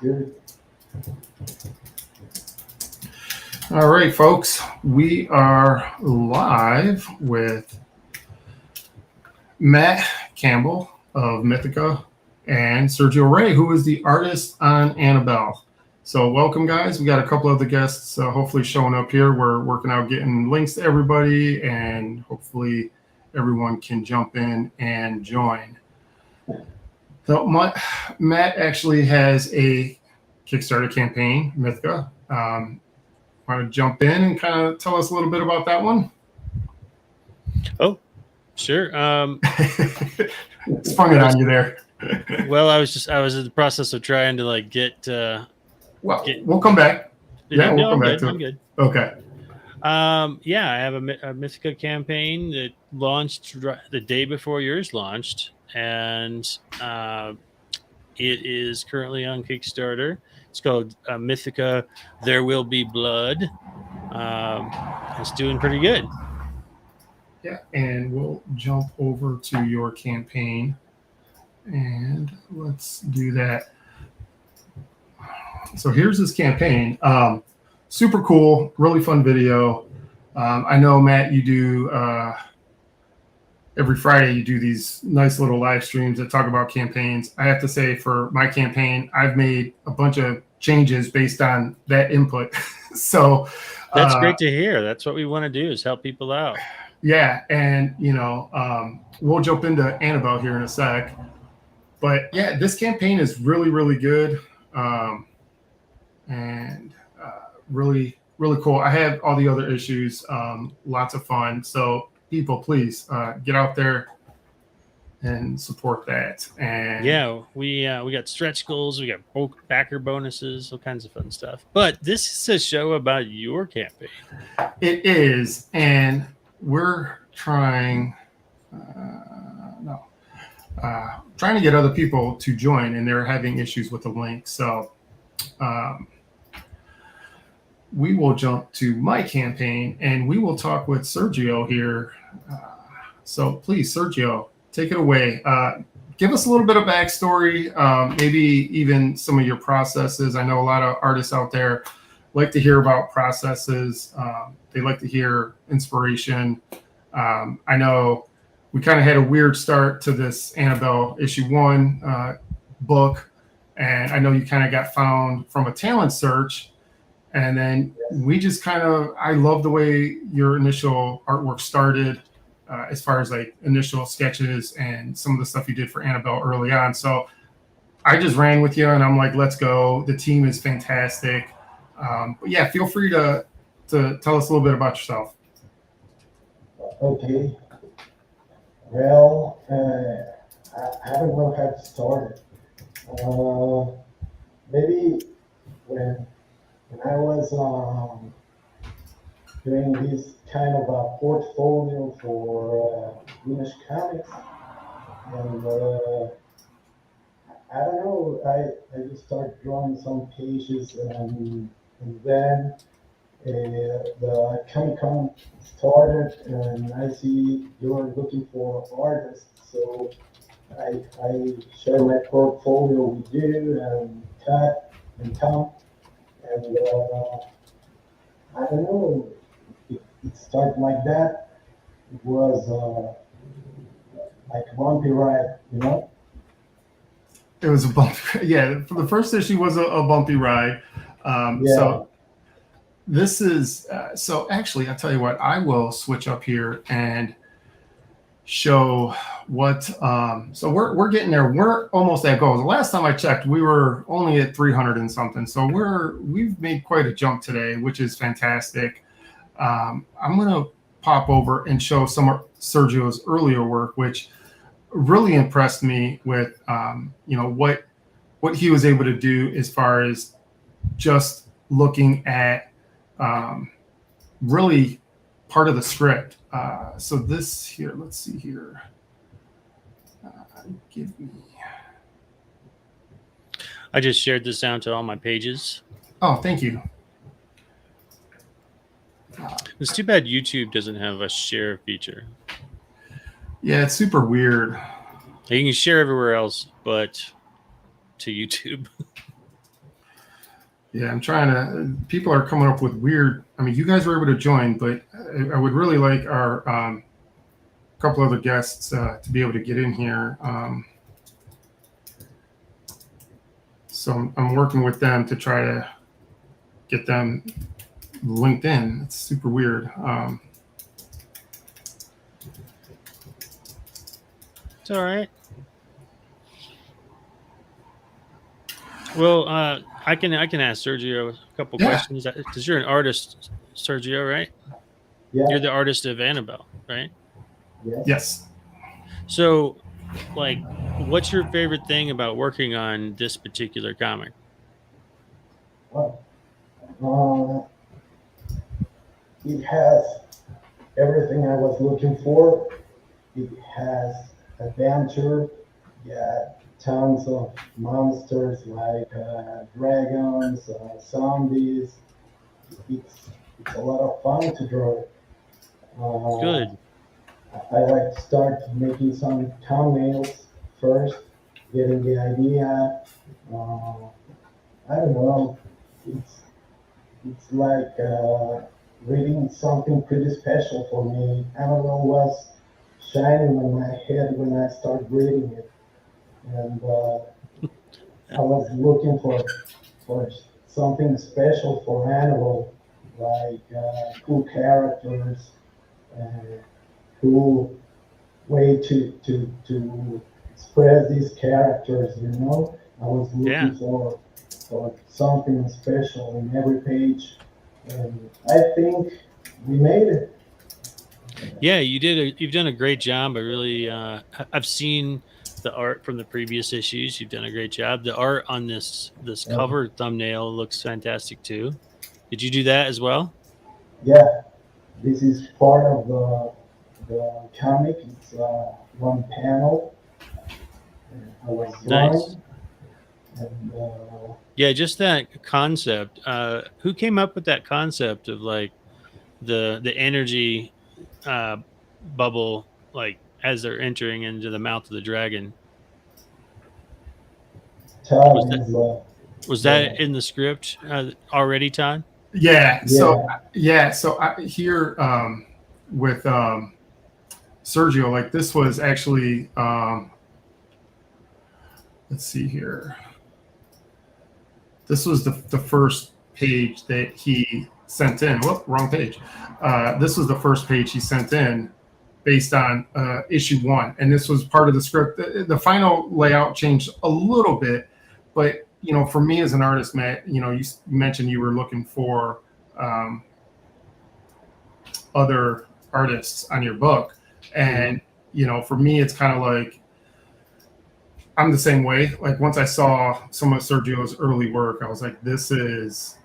Good. All right, folks, we are live with Matt Campbell of Mythica and Sergio Ray, who is the artist on Annabelle. So, welcome, guys. We got a couple of the guests hopefully showing up here. We're working out getting links to everybody, and hopefully, everyone can jump in and join. So, Matt actually has a Kickstarter campaign, Mythica. Want to jump in and kind of tell us a little bit about that one? Oh, sure. Sprung it on you there. Well, I was in the process of trying to get. We'll come back. Yeah, we'll come back to it. I'm good. Okay. Yeah, I have a Mythica campaign that launched the day before yours launched, and it is currently on Kickstarter. It's called Mythica There Will Be Blood. It's doing pretty good. Yeah, and we'll jump over to your campaign, and let's do that. So here's this campaign. Super cool, really fun video. I know, Matt, you do every Friday, you do these nice little live streams that talk about campaigns. I have to say, for my campaign, I've made a bunch of changes based on that input. So that's great to hear. That's what we want to do, is help people out. Yeah, and we'll jump into Annabelle here in a sec. But yeah, this campaign is really, really good, and really, really cool. I have all the other issues, lots of fun. So people, please get out there and support that. And yeah, we got stretch goals, we got backer bonuses, all kinds of fun stuff. But this is a show about your campaign. It is, and we're trying trying to get other people to join, and they're having issues with the link. So we will jump to my campaign, and we will talk with Sergio here. So please, Sergio, take it away. Give us a little bit of backstory, maybe even some of your processes. I know a lot of artists out there like to hear about processes. They like to hear inspiration. I know we kind of had a weird start to this Annabelle issue 1 book, and I know you kind of got found from a talent search, and then we just I love the way your initial artwork started, as far as like initial sketches and some of the stuff you did for Annabelle early on. So I just ran with you, and I'm like, let's go. The team is fantastic. But yeah, feel free to tell us a little bit about yourself. Okay. Well, I don't know how to start it. Maybe when I was doing this kind of a portfolio for Image Comics, and I don't know, I just started drawing some pages, and then the Comic-Con started, and I see you're looking for artists, so I share my portfolio with you and Kat and Tom, and I don't know, it started like that. It was like a bumpy ride, you know? It was a bumpy, yeah. For the first issue was a bumpy ride. Yeah. So this is so actually, I'll tell you what. I will switch up here and show what. So we're getting there. We're almost at goal. The last time I checked, we were only at 300 and something. So we've made quite a jump today, which is fantastic. I'm gonna pop over and show some of Sergio's earlier work, which really impressed me with what he was able to do as far as just looking at really part of the script. So this here, let's see here. Give me. I just shared this down to all my pages. Oh, thank you. It's too bad YouTube doesn't have a share feature. Yeah, it's super weird. You can share everywhere else, but to YouTube. Yeah, I'm trying to. People are coming up with weird. I mean, you guys were able to join, but I would really like our couple other guests to be able to get in here. So I'm working with them to try to get them linked in. It's super weird. It's all right. Well, I can ask Sergio a couple Yeah. questions because you're an artist, Sergio, right? Yeah, You're the artist of Annabelle, right? yes. Yes. So, like, what's your favorite thing about working on this particular comic? Well, it has everything I was looking for. It has adventure, yeah, tons of monsters like dragons, zombies. It's a lot of fun to draw. Uh, Good. I like to start making some thumbnails first, getting the idea. Uh, I don't know. It's it's like reading something pretty special for me. Annabelle was shining on my head when I started reading it, and I was looking for something special for Annabelle, like cool characters, uh, cool way to express these characters. You know, I was Yeah. looking for something special in every page, and I think we made it. Yeah, you've done a great job. I really I've seen the art from the previous issues. You've done a great job. The art on this Uh, cover thumbnail looks fantastic too. Did you do that as well? yeah, this is part of the comic. It's one panel I was Nice. drawing, and Yeah, just that concept. Who came up with that concept of like the energy uh bubble like as they're entering into the mouth of the dragon? Was Todd that is was that the in the script already, Todd? Yeah. So yeah. yeah. So I here with Sergio, like this was actually let's see here. This was the first page that he sent in. Whoop, wrong page. This was the first page he sent in based on issue one, and this was part of the script. The final layout changed a little bit, but you know, for me as an artist, Matt, you know, you mentioned you were looking for um, other artists on your book, and you know, for me, it's kind of like I'm the same way. Like once I saw some of Sergio's early work, I was like, this is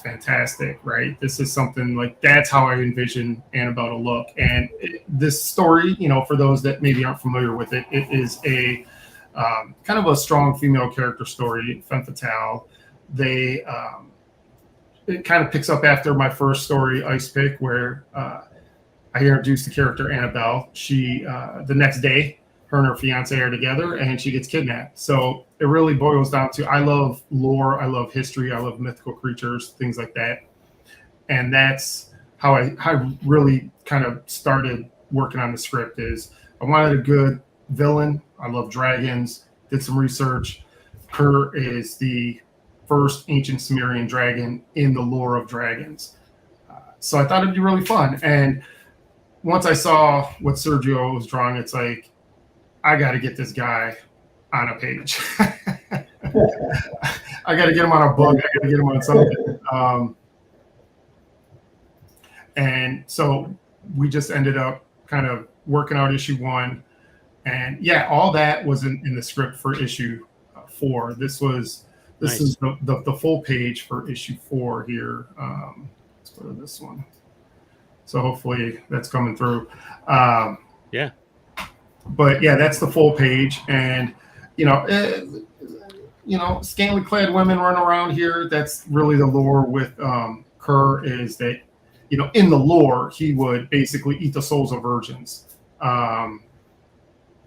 fantastic, right? This is something like that's how I envision Annabelle to look. And this story, you know, for those that maybe aren't familiar with it, it is a kind of a strong female character story, femme fatale. They it kind of picks up after my first story, Ice Pick, where I introduced the character Annabelle. She the next day, her and her fiance are together, and she gets kidnapped. So it really boils down to I love lore, I love history, I love mythical creatures, things like that, and that's how I really kind of started working on the script. Is I wanted a good villain. I love dragons. Did some research. Kerr is the first ancient Sumerian dragon in the lore of dragons. So I thought it'd be really fun. And once I saw what Sergio was drawing, it's like, I got to get this guy on a page. I got to get him on a book. I got to get him on something. And so we just ended up kind of working out issue one. And yeah, all that was in the script for issue four. This is Nice. the full page for issue four here. Let's go to this one. So hopefully that's coming through. Yeah. But yeah, that's the full page, and you know, scantily clad women run around here. That's really the lore with Kerr is that, you know, in the lore he would basically eat the souls of virgins.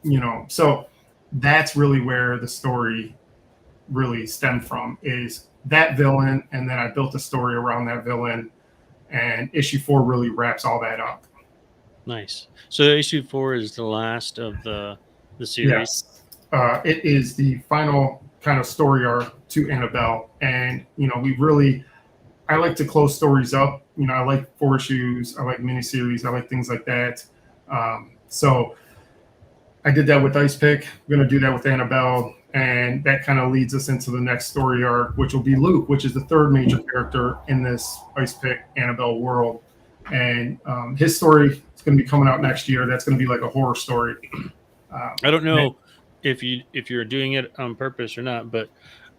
You know, so that's really where the story really stemmed from. Is that villain, and then I built a story around that villain. And issue 4 really wraps all that up. Nice. So issue 4 is the last of the series. Yes. It is the final kind of story arc to Annabelle. And, I like to close stories up. I like 4 issues. I like miniseries. I like things like that. So I did that with Ice Pick. I'm going to do that with Annabelle. And that kind of leads us into the next story arc, which will be Luke, which is the third major character in this Ice Pick Annabelle world. And his story is going to be coming out next year. That's going to be like a horror story. I don't know if you're doing it on purpose or not, but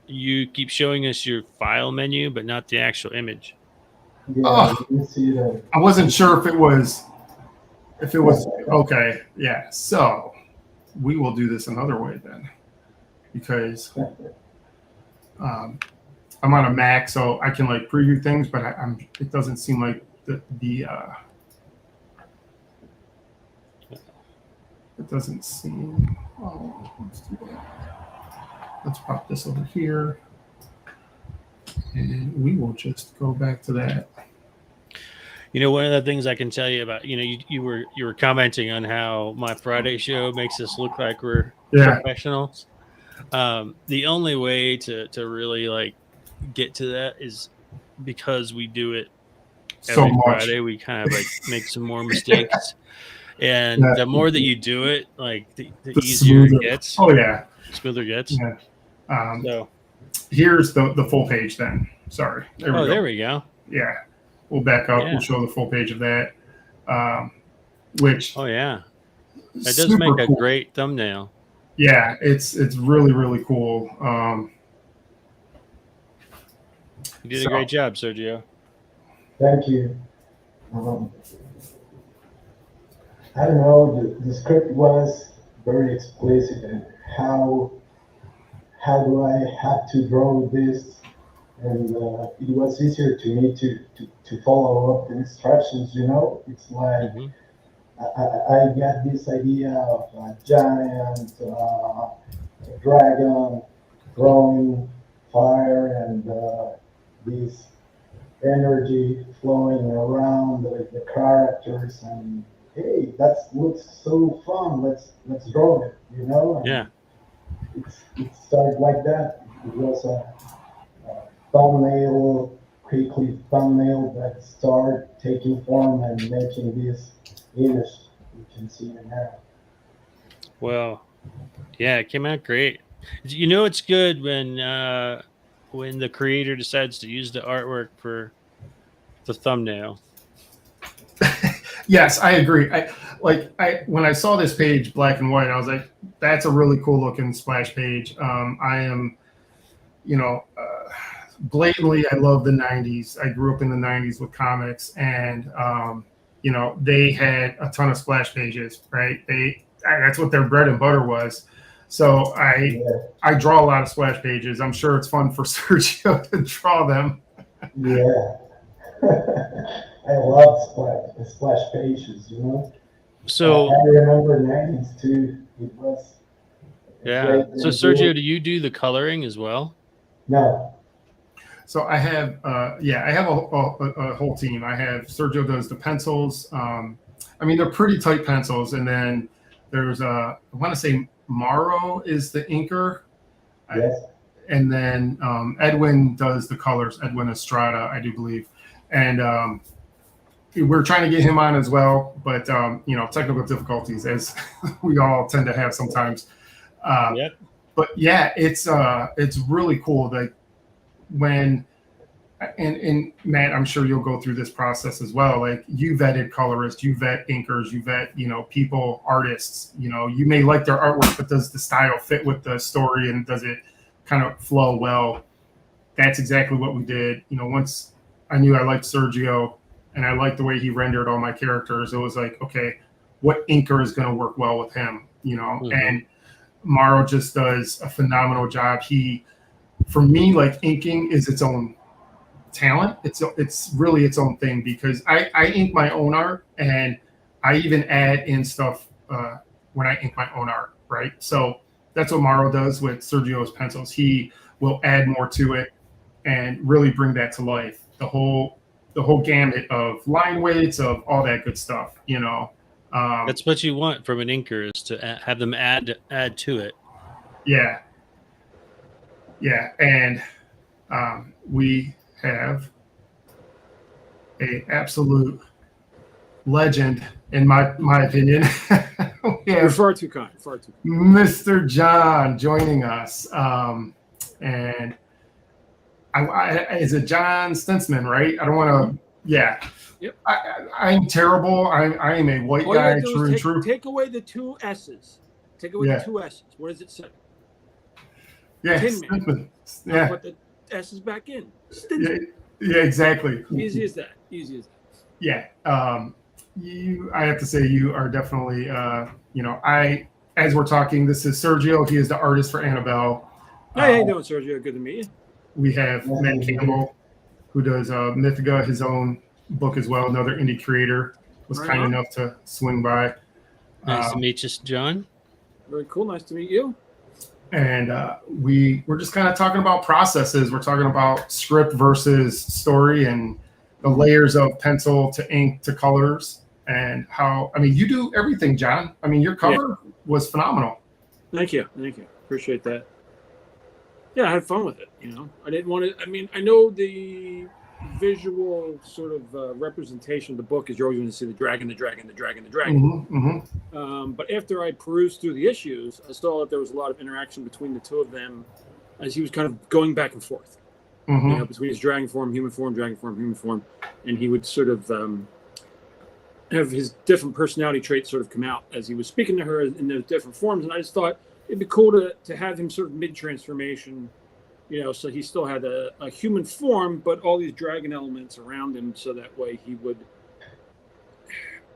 you keep showing us your file menu, but not the actual image. Yeah, you can see that. I wasn't sure if it was okay. Yeah. So we will do this another way then, because I'm on a Mac, so I can like preview things, but it doesn't seem like it doesn't seem. Oh, let's do that. Let's pop this over here, and we will just go back to that. One of the things I can tell you about, you were commenting on how my Friday show makes us look like we're professionals. The only way to really like get to that is because we do it every Friday. We kind of like make some more mistakes, and the more that you do it, like the easier it gets. Oh yeah, smoother it gets. Yeah. So here's the full page then. Sorry. There we go. Yeah. We'll back up. Yeah. We'll show the full page of that. Which that does make a great thumbnail. Yeah, it's really, really cool. You did a great job, Sergio. Thank you. I don't know, the script was very explicit, and how do I have to draw this? And it was easier to me to follow up the instructions, It's like I got this idea of a giant dragon throwing fire and this energy flowing around the characters, and hey, that looks so fun. Let's draw it, And yeah. It started like that. It was a thumbnail, quickly thumbnail that started taking form and making this image you can see it now. Well, yeah, it came out great. It's good when the creator decides to use the artwork for the thumbnail. Yes, I agree. When I saw this page, black and white, I was like, that's a really cool looking splash page. I am, blatantly, I love the 90s. I grew up in the 90s with comics, and they had a ton of splash pages, right? That's what their bread and butter was. So I draw a lot of splash pages. I'm sure it's fun for Sergio to draw them. Yeah. I love splash pages, So I remember 90s too. It was. Yeah. So Sergio, do you do the coloring as well? No. So I have, I have a whole team. I have Sergio does the pencils. They're pretty tight pencils, and then there's I want to say Mauro is the inker. Yes. And then Edwin does the colors. Edwin Estrada, I do believe, and we're trying to get him on as well, but technical difficulties, as we all tend to have sometimes. Yep. But yeah, it's really cool. Like when, and Matt, I'm sure you'll go through this process as well. Like you vetted colorists, you vet inkers, you vet people, artists. You may like their artwork, but does the style fit with the story, and does it kind of flow well? That's exactly what we did. Once I knew I liked Sergio and I liked the way he rendered all my characters, it was like, okay, what inker is going to work well with him? And Mauro just does a phenomenal job. For me, like inking is its own talent. It's really its own thing, because I ink my own art, and I even add in stuff when I ink my own art, right? So that's what Mauro does with Sergio's pencils. He will add more to it. and really bring that to life. The whole gamut of line weights, of all that good stuff. That's what you want from an inker, is to have them add to it. Yeah, and we have a absolute legend, in my opinion. We You're have far too kind. Mr. John joining us, and I is it John Stinsman, right? I don't want to. Yeah. Yep. I'm terrible. I am a white All you guy, gotta do true and is true. take away the two S's. Take away the two S's. What does it say? Yeah, Tin Man. Stinsman. Now Yeah. put the S's back in. Yeah, exactly. Easy as that. Yeah. I have to say, you are definitely, as we're talking, this is Sergio. He is the artist for Annabelle. Hey, how you doing, Sergio? Good to meet you. We have Matt Campbell, who does Mythica, his own book as well. Another indie creator, was Right kind on. enough to swing by. Nice to meet you, John. Very cool. Nice to meet you. And we're just kind of talking about processes. We're talking about script versus story, and the layers of pencil to ink to colors, and how, you do everything, John. Your cover was phenomenal. Thank you. Appreciate that. Yeah, I had fun with it. I didn't want to. I know the visual sort of representation of the book is you're always going to see the dragon. But after I perused through the issues, I saw that there was a lot of interaction between the two of them as he was kind of going back and forth. Between his dragon form, human form, dragon form, human form, and he would sort of have his different personality traits sort of come out as he was speaking to her in those different forms. And I just thought it'd be cool to have him sort of mid-transformation, so he still had a human form, but all these dragon elements around him, so that way he would,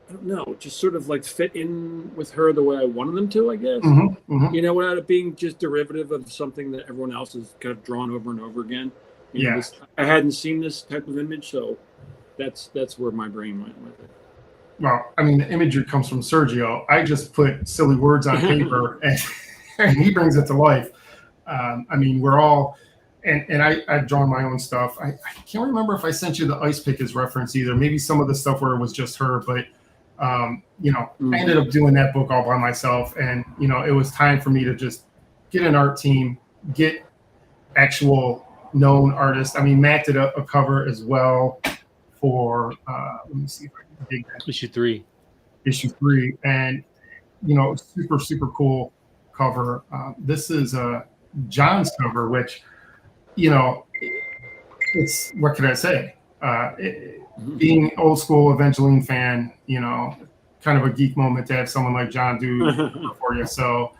I don't know, just sort of like fit in with her the way I wanted them to, I guess. Without it being just derivative of something that everyone else has kind of drawn over and over again. I hadn't seen this type of image, so that's where my brain went with it. Well, the imagery comes from Sergio. I just put silly words on paper, and he brings it to life. We're all, and I've drawn my own stuff. I can't remember if I sent you the Ice Pick as reference either. Maybe some of the stuff where it was just her, but I ended up doing that book all by myself, and it was time for me to just get an art team, get actual known artists. Matt did a cover as well for let me see if I can dig that. Issue 3, and super cool cover. This is John's cover, which it's, what can I say? Being an old school Evangeline fan, kind of a geek moment to have someone like John do for you. So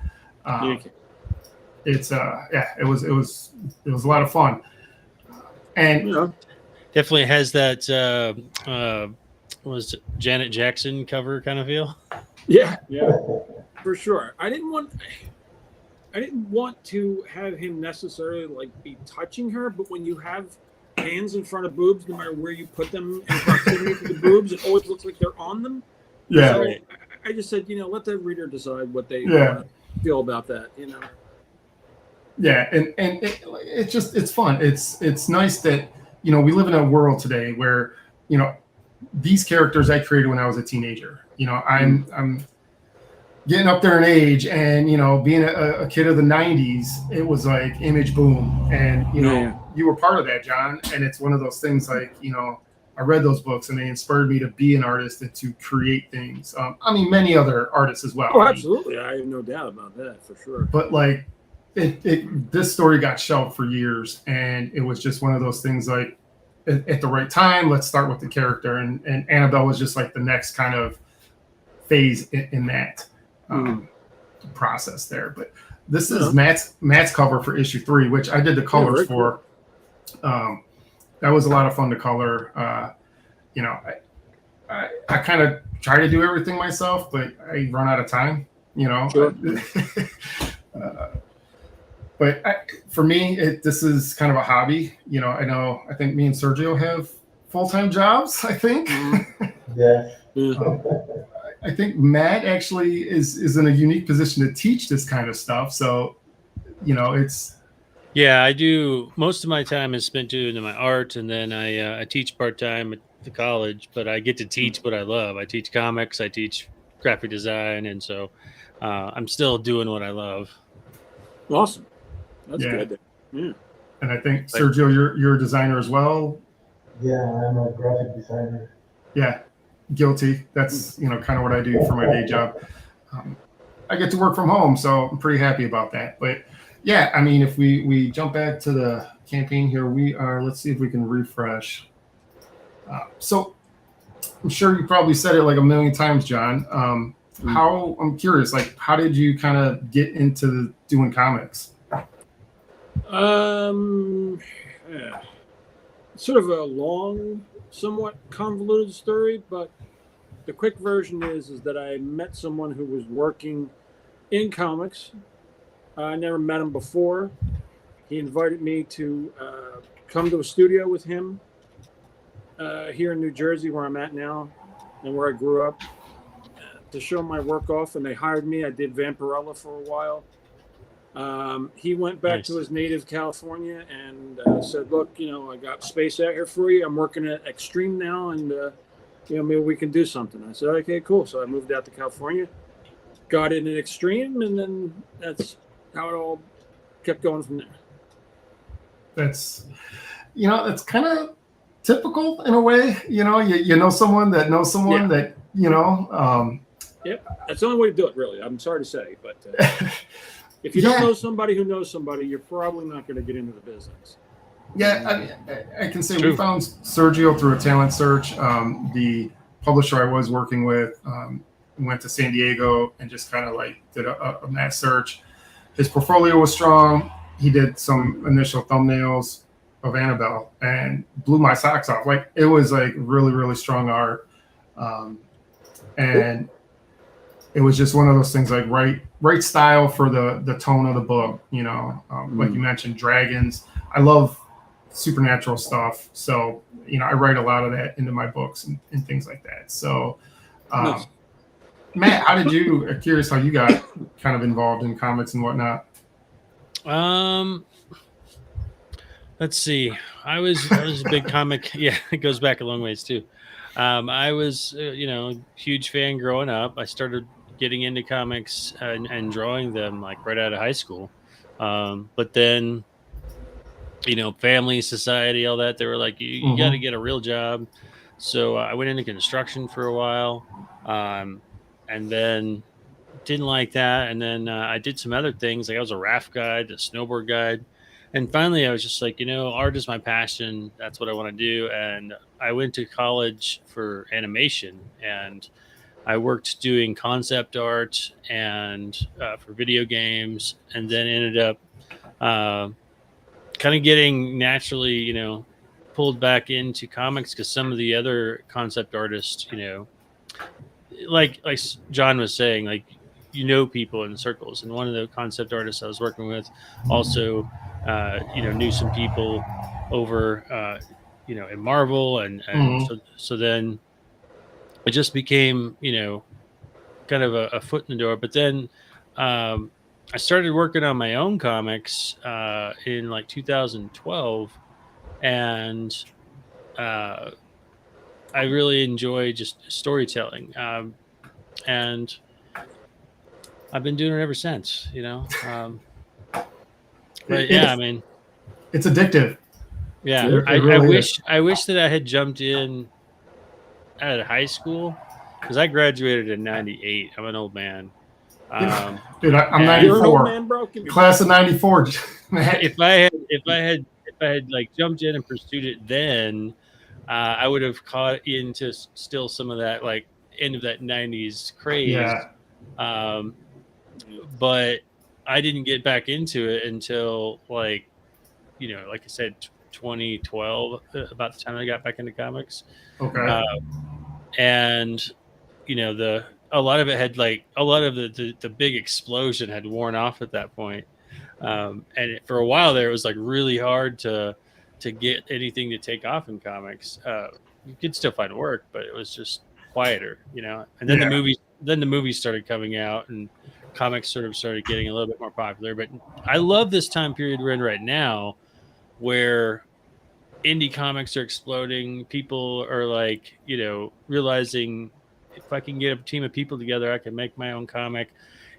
it's it was a lot of fun, and definitely has that was Janet Jackson cover kind of feel. Yeah, for sure. I didn't want to have him necessarily be touching her, but when you have hands in front of boobs, no matter where you put them in proximity to the boobs, it always looks like they're on them. Yeah. So I just said, let the reader decide what they feel about that. Yeah, and it's fun. It's nice that we live in a world today where these characters I created when I was a teenager. I'm getting up there in age, and being a kid of the 90s, it was like Image Boom, and you were part of that, John. And it's one of those things I read those books and they inspired me to be an artist and to create things. Many other artists as well. Oh, absolutely. I have no doubt about that, for sure. But this story got shelved for years, and it was just one of those things at the right time, let's start with the character. And Annabelle was just the next kind of phase in that process there. But this is Matt's cover for issue 3, which I did the colors for. Cool. That was a lot of fun to color. I kind of try to do everything myself, but I run out of time, Sure. But for me, this is kind of a hobby. I think me and Sergio have full-time jobs, I think. Yeah. I think Matt actually is in a unique position to teach this kind of stuff. So, it's... Yeah, I do. Most of my time is spent doing my art, and then I teach part time at the college. But I get to teach what I love. I teach comics, I teach graphic design, and so I'm still doing what I love. Awesome. That's Yeah. good. Yeah. And I think Like- Sergio, you're a designer as well. Yeah, I'm a graphic designer. Yeah, guilty. That's kind of what I do for my day job. I get to work from home, so I'm pretty happy about that. But yeah, I mean, if we jump back to the campaign here, we are. Let's see if we can refresh. So I'm sure you probably said it like a million times, John. How I'm curious, like, how did you kind of get into doing comics? Yeah. Sort of a long, somewhat convoluted story, but the quick version is that I met someone who was working in comics. I never met him before. He invited me to come to a studio with him here in New Jersey, where I'm at now, and where I grew up, to show my work off. And they hired me. I did Vampirella for a while. He went back to his native California and said, "Look, I got space out here for you. I'm working at Extreme now, and maybe we can do something." I said, "Okay, cool." So I moved out to California, got in at Extreme, and then that's how it all kept going from there. That's it's kind of typical in a way. You know someone that knows someone that Yep, that's the only way to do it, really. I'm sorry to say, but if you don't know somebody who knows somebody, you're probably not going to get into the business. Yeah, I can say we found Sergio through a talent search. The publisher I was working with went to San Diego and just kind of like did a mass search. His portfolio was strong. He did some initial thumbnails of Annabelle and blew my socks off. Like, it was like really, really strong art. And it was just one of those things, like right style for the tone of the book, like you mentioned, dragons. I love supernatural stuff. So, I write a lot of that into my books and things like that. So, Nice. Matt, how did you, I'm curious how you got kind of involved in comics and whatnot? Let's see. I was a big comic. Yeah, it goes back a long ways too. I was, huge fan growing up. I started getting into comics and drawing them like right out of high school. But then, family, society, all that, they were like, you got to get a real job. So I went into construction for a while, and then didn't like that. And then I did some other things. Like, I was a raft guide, a snowboard guide. And finally, I was just like, art is my passion. That's what I want to do. And I went to college for animation, and I worked doing concept art and for video games, and then ended up kind of getting naturally, pulled back into comics because some of the other concept artists, like John was saying, like, people in circles. And one of the concept artists I was working with also, knew some people over, in Marvel. And so then it just became, kind of a foot in the door. But then I started working on my own comics in like 2012. And I really enjoy just storytelling. And I've been doing it ever since, but yeah, I mean, it's addictive. Yeah, It I really I wish that I had jumped in at high school, because I graduated in '98. I'm an old man. Dude, I'm You're an old 94. man, bro. Class of '94. If I had like jumped in and pursued it then, I would have caught into still some of that like end of that '90s craze. Yeah. But I didn't get back into it until like I said, 2012, about the time I got back into comics. Okay. And a lot of it had a lot of the big explosion had worn off at that point. And for a while there, it was like really hard to get anything to take off in comics. You could still find work, but it was just quieter, And then the movies started coming out, and comics sort of started getting a little bit more popular. But I love this time period we're in right now, where indie comics are exploding. People are like, realizing if I can get a team of people together, I can make my own comic.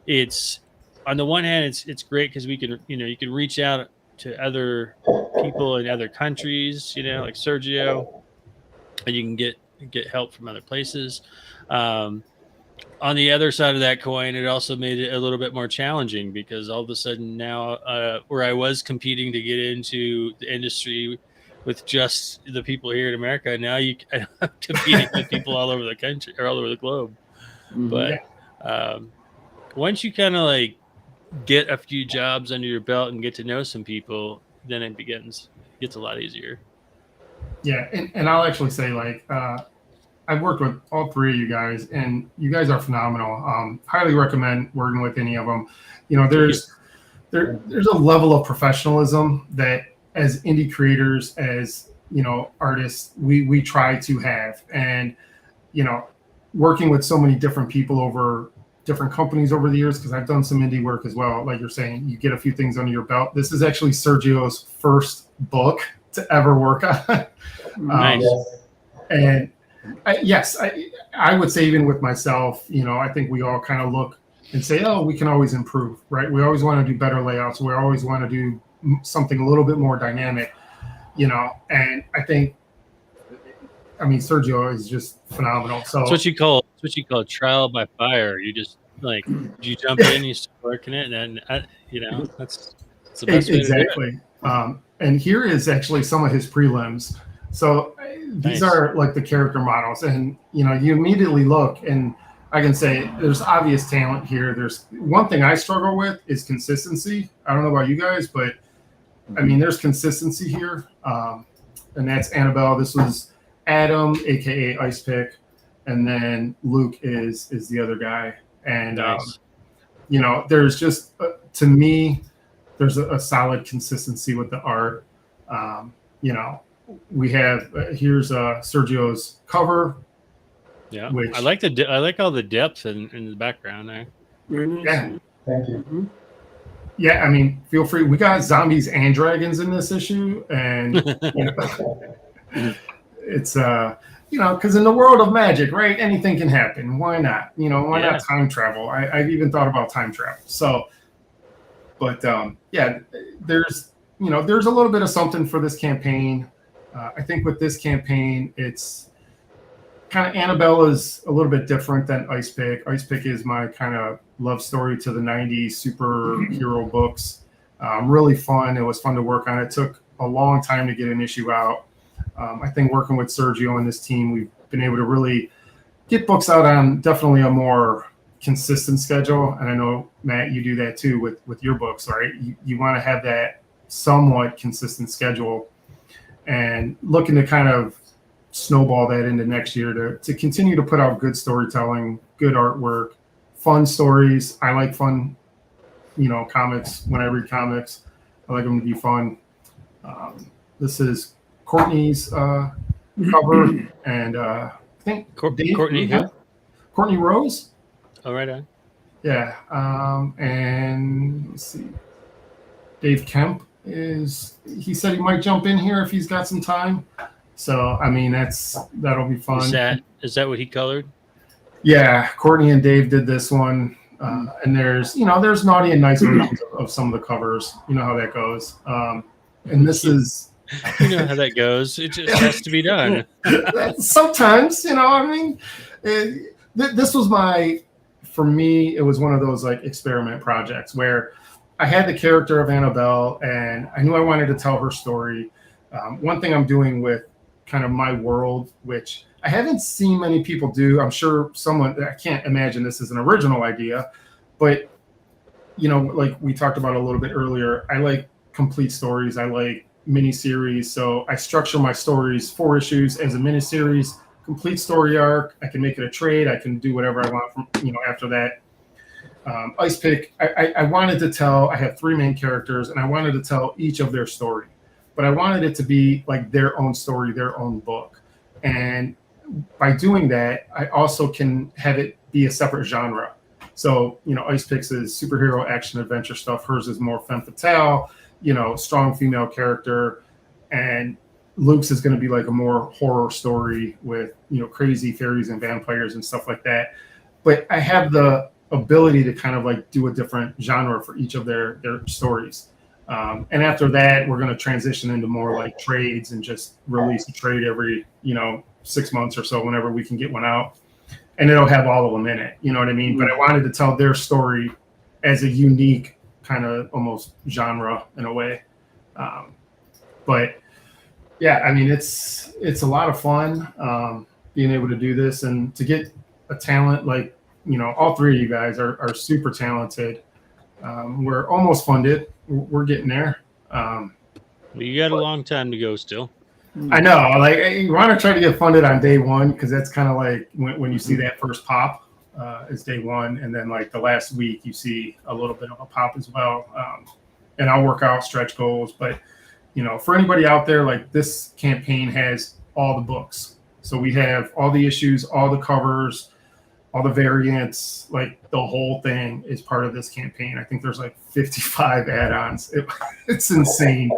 It's on the one hand, it's great because we can, you can reach out to other people in other countries, like Sergio, and you can get help from other places. On the other side of that coin, it also made it a little bit more challenging because all of a sudden now, where I was competing to get into the industry with just the people here in America, now I'm competing with people all over the country or all over the globe. Mhm. But once you kind of like get a few jobs under your belt and get to know some people, then it gets a lot easier. Yeah, and I'll actually say, like, I've worked with all three of you guys, and you guys are phenomenal. Highly recommend working with any of them. There's a level of professionalism that, as indie creators, as artists, we try to have, and working with so many different people over different companies over the years, because I've done some indie work as well. Like you're saying, you get a few things under your belt. This is actually Sergio's first book to ever work on. Nice. And I would say, even with myself, I think we all kind of look and say, oh, we can always improve, right? We always want to do better layouts. We always want to do something a little bit more dynamic, and I think, Sergio is just phenomenal. So it's what you call trial by fire. You just you jump in, you start working it, and then that's the best way exactly. to do it. And here is actually some of his prelims. So these are like the character models, and you immediately look, and I can say there's obvious talent here. There's one thing I struggle with is consistency. I don't know about you guys, but there's consistency here, and that's Annabelle. This was Adam, aka Ice Pick, and then Luke is the other guy. And nice. There's just to me, there's a solid consistency with the art. We have here's Sergio's cover. Yeah, which I like all the depth in the background there. Very nice. Yeah, thank you. Yeah, feel free. We got zombies and dragons in this issue, and it's because in the world of magic, right, anything can happen. Why not? Why not time travel? I've even thought about time travel. So, but there's a little bit of something for this campaign. I think with this campaign, it's kind of Annabelle is a little bit different than Ice Pick. Ice Pick is my kind of love story to the 90s superhero books. Really fun. It was fun to work on. It took a long time to get an issue out. I think working with Sergio and this team, we've been able to really get books out on definitely a more consistent schedule. And I know, Matt, you do that too with your books, right? You want to have that somewhat consistent schedule, and looking to kind of snowball that into next year to continue to put out good storytelling, good artwork, fun stories. I like fun, comics. When I read comics, I like them to be fun. This is Courtney's cover, and I think Courtney Rose. Oh, right on. Yeah, and let's see. Dave Kemp he said he might jump in here if he's got some time. So that'll be fun. Is that what he colored? Yeah, Courtney and Dave did this one, and there's naughty and nice versions of some of the covers. You know how that goes. And this is. You know how that goes. It just has to be done. Sometimes, this was for me, it was one of those like experiment projects where I had the character of Annabelle, and I knew I wanted to tell her story. One thing I'm doing with kind of my world, which I haven't seen many people do. I'm sure I can't imagine this is an original idea, but like we talked about a little bit earlier, I like complete stories. I like miniseries. So I structure my stories 4 issues as a miniseries, complete story arc. I can make it a trade. I can do whatever I want from, after that. Ice Pick, I wanted to tell, I have 3 main characters, and I wanted to tell each of their story, but I wanted it to be like their own story, their own book. And by doing that, I also can have it be a separate genre. So, Ice Picks is superhero action adventure stuff. Hers is more femme fatale, strong female character. And Luke's is going to be like a more horror story with, crazy fairies and vampires and stuff like that. But I have the ability to kind of like do a different genre for each of their stories. And after that, we're going to transition into more like trades and just release a trade every, 6 months or so, whenever we can get one out. And it'll have all of them in it. You know what I mean? But I wanted to tell their story as a unique kind of almost genre in a way. But yeah, I mean, it's a lot of fun being able to do this and to get a talent like, all three of you guys are super talented. We're almost funded. We're getting there. Well, you got a long time to go still. I know. Like, you want to try to get funded on day one, because that's kind of like when you see that first pop is day one. And then like the last week, you see a little bit of a pop as well. And I'll work out stretch goals. But, for anybody out there, like this campaign has all the books. So we have all the issues, all the covers, all the variants, like the whole thing is part of this campaign. I think there's like 55 add-ons. It's insane.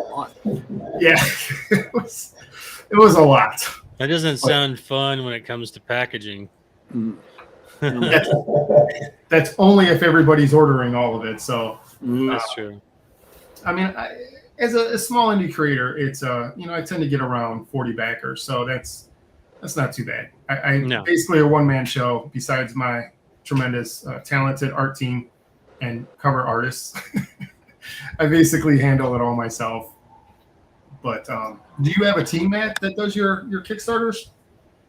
Yeah, it was a lot. That doesn't sound fun when it comes to packaging. That's only if everybody's ordering all of it. So that's true. I mean, as a small indie creator, it's I tend to get around 40 backers, so that's not too bad. I'm basically a one-man show besides my tremendous talented art team and cover artists. I basically handle it all myself. But do you have a team, Matt, that does your Kickstarters?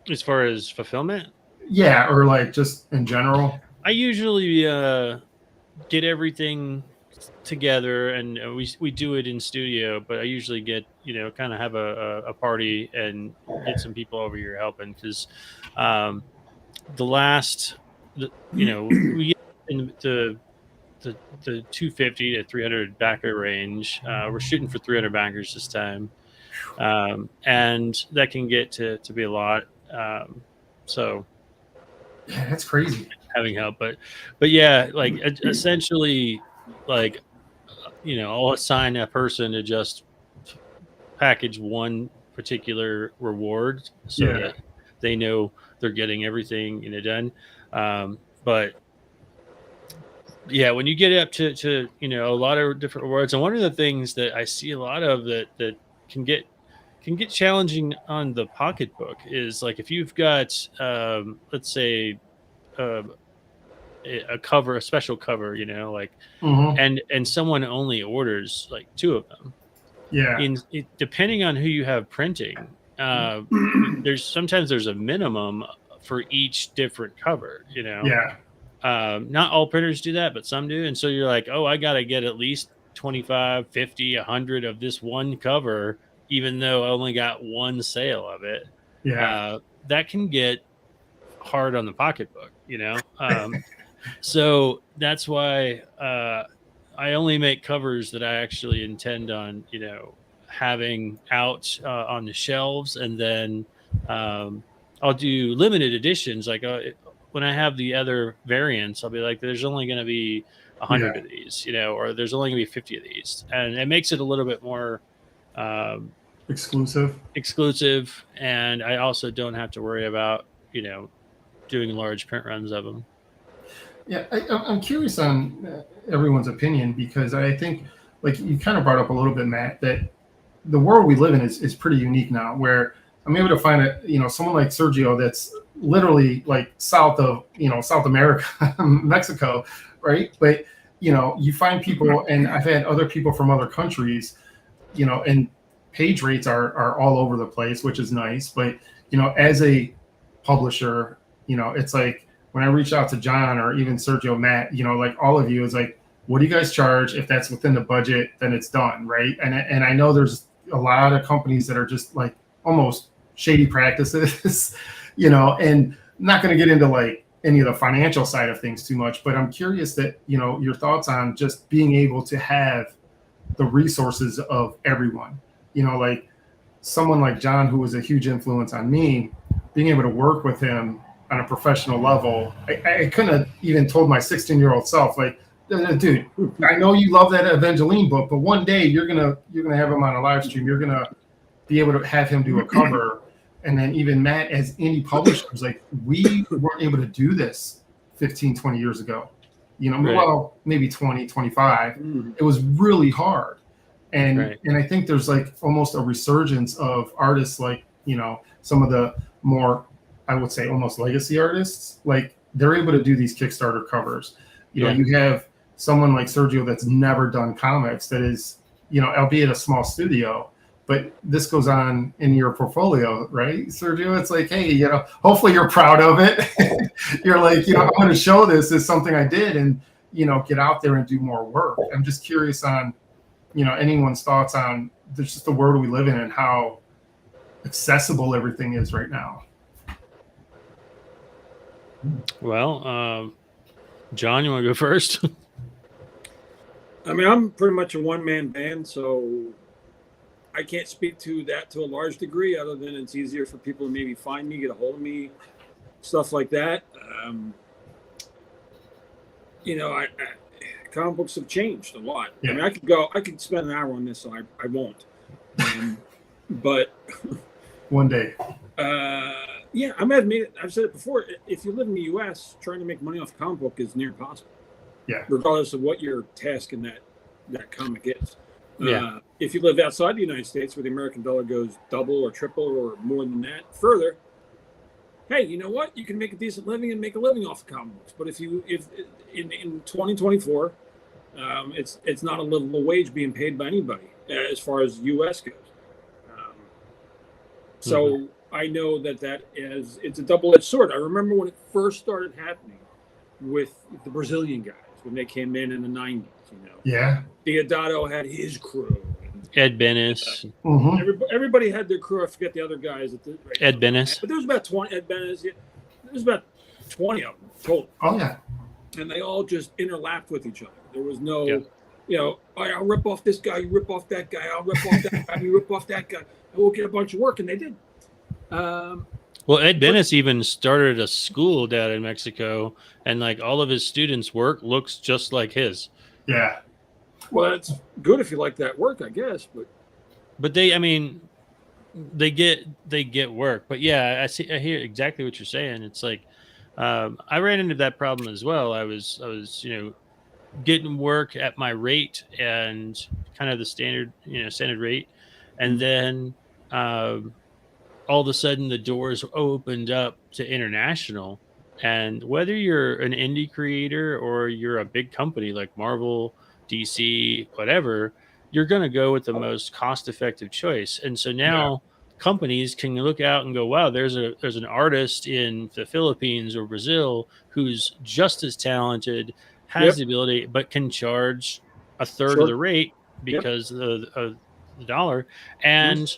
As far as fulfillment? Yeah, or like just in general? I usually get everything together, and we do it in studio, but I usually get kind of have a party and get some people over here helping, because we get in the 250 to 300 backer range. We're shooting for 300 backers this time, and that can get to be a lot. So yeah, that's crazy having help, but yeah, like essentially, like I'll assign a person to just package one particular reward so that they know they're getting everything done. But yeah, when you get up to a lot of different rewards, and one of the things that I see a lot of that can get challenging on the pocketbook is like if you've got let's say a special cover, and someone only orders like 2 of them. Yeah. Depending on who you have printing, there's a minimum for each different cover, Yeah. Not all printers do that, but some do. And so you're like, oh, I got to get at least 25, 50, 100 of this one cover, even though I only got one sale of it. Yeah. That can get hard on the pocketbook, So that's why I only make covers that I actually intend on, having out on the shelves. And then I'll do limited editions. Like when I have the other variants, I'll be like, there's only going to be 100 of these, or there's only going to be 50 of these. And it makes it a little bit more exclusive. And I also don't have to worry about, doing large print runs of them. Yeah, I'm curious on everyone's opinion, because I think, like you kind of brought up a little bit, Matt, that the world we live in is pretty unique now, where I'm able to find someone like Sergio that's literally like south of South America, Mexico, right? But you find people, and I've had other people from other countries, and page rates are all over the place, which is nice. But as a publisher, it's like when I reach out to John or even Sergio, Matt, like all of you, is like, what do you guys charge? If that's within the budget, then it's done, right? And I know there's a lot of companies that are just like almost shady practices, and not going to get into like any of the financial side of things too much, but I'm curious that, your thoughts on just being able to have the resources of everyone, like someone like John, who was a huge influence on me, being able to work with him on a professional level. I couldn't have even told my 16-year-old self, like, dude, I know you love that Evangeline book, but one day you're gonna have him on a live stream. You're gonna be able to have him do a cover. And then even Matt, as indie publishers, like, we weren't able to do this 15, 20 years ago. Right. Well, maybe 20, 25. It was really hard. And I think there's like almost a resurgence of artists like, some of the more, I would say, almost legacy artists. Like, they're able to do these Kickstarter covers. You have someone like Sergio that's never done comics, that is, albeit a small studio, but this goes on in your portfolio, right, Sergio? It's like, hey, hopefully you're proud of it. You're like, I'm going to show this as something I did, and, get out there and do more work. I'm just curious on, anyone's thoughts on just the world we live in and how accessible everything is right now. Well, John, you want to go first? I mean, I'm pretty much a one-man band, so I can't speak to that to a large degree, other than it's easier for people to maybe find me, get a hold of me, stuff like that. Comic books have changed a lot. Yeah. I mean, I could spend an hour on this, so I won't. But one day. Yeah, I might have made it. I've said it before. If you live in the U.S., trying to make money off a comic book is near impossible. Yeah. Regardless of what your task in that comic is. Yeah. If you live outside the United States, where the American dollar goes double or triple or more than that, further, hey, you know what? You can make a decent living and make a living off of comic books. But if in 2024, it's not a livable wage being paid by anybody as far as U.S. goes. So I know that it's a double-edged sword. I remember when it first started happening with the Brazilian guys when they came in the 90s. Yeah. Deodato had his crew. Ed Bennis. Everybody had their crew. I forget the other guys. Ed Bennis. But there was about 20. Ed Bennis. Yeah, there was about 20 of them total. Oh yeah. And they all just interlapped with each other. There was no, I'll rip off this guy, you rip off that guy, I'll rip off that guy, you rip off that guy, and we'll get a bunch of work, and they did. Well, Ed Bennis even started a school down in Mexico, and like all of his students' work looks just like his. Yeah. Well, it's good if you like that work, I guess. But they get work. But yeah, I hear exactly what you're saying. It's like I ran into that problem as well. I was getting work at my rate and kind of the standard rate, and then all of a sudden the doors opened up to international. And whether you're an indie creator or you're a big company like Marvel, DC, whatever, you're going to go with the most cost-effective choice. And so now companies can look out and go, wow, there's an artist in the Philippines or Brazil who's just as talented, has the ability, but can charge a third of the rate because of the dollar. And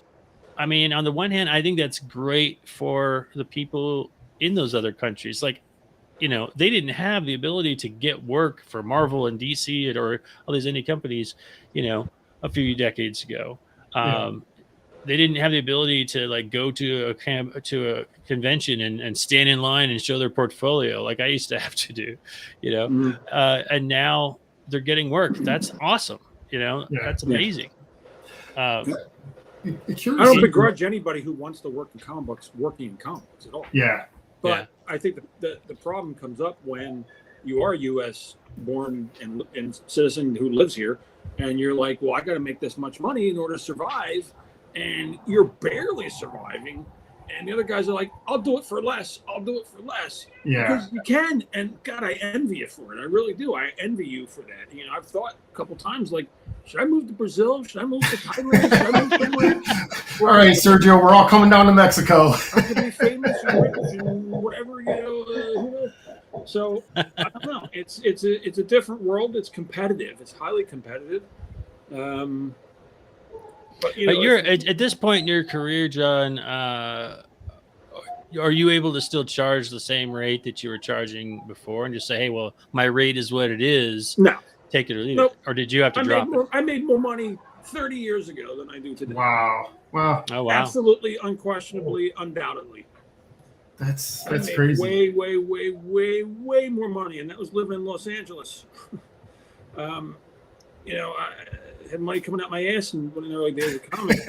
I mean, on the one hand, I think that's great for the people in those other countries. Like, they didn't have the ability to get work for Marvel and DC or all these indie companies, a few decades ago. They didn't have the ability to like go to a convention and stand in line and show their portfolio like I used to have to do, and now they're getting work. That's awesome. That's amazing. I don't begrudge anybody who wants to work in comic books working in comic books at all. Yeah. But I think the problem comes up when you are a U.S. born and citizen who lives here, and you're like, well, I got to make this much money in order to survive, and you're barely surviving. And the other guys are like, I'll do it for less. I'll do it for less. Yeah. Because you can. And God, I envy you for it. I really do. I envy you for that. I've thought a couple times, like, should I move to Brazil? Should I move to Thailand? Should I move somewhere? All right, Sergio, we're all coming down to Mexico. I could be famous and rich and whatever, So I don't know. It's a different world. It's competitive. It's highly competitive. But you're at this point in your career, John. Are you able to still charge the same rate that you were charging before, and just say, "Hey, well, my rate is what it is"? No, take it or leave it. Or did you have to drop it? I made more money 30 years ago than I do today. Wow. Oh, wow. Absolutely, unquestionably, undoubtedly. That's I made crazy. way more money, and that was living in Los Angeles. You know, I had money coming out my ass in the early days of comedy.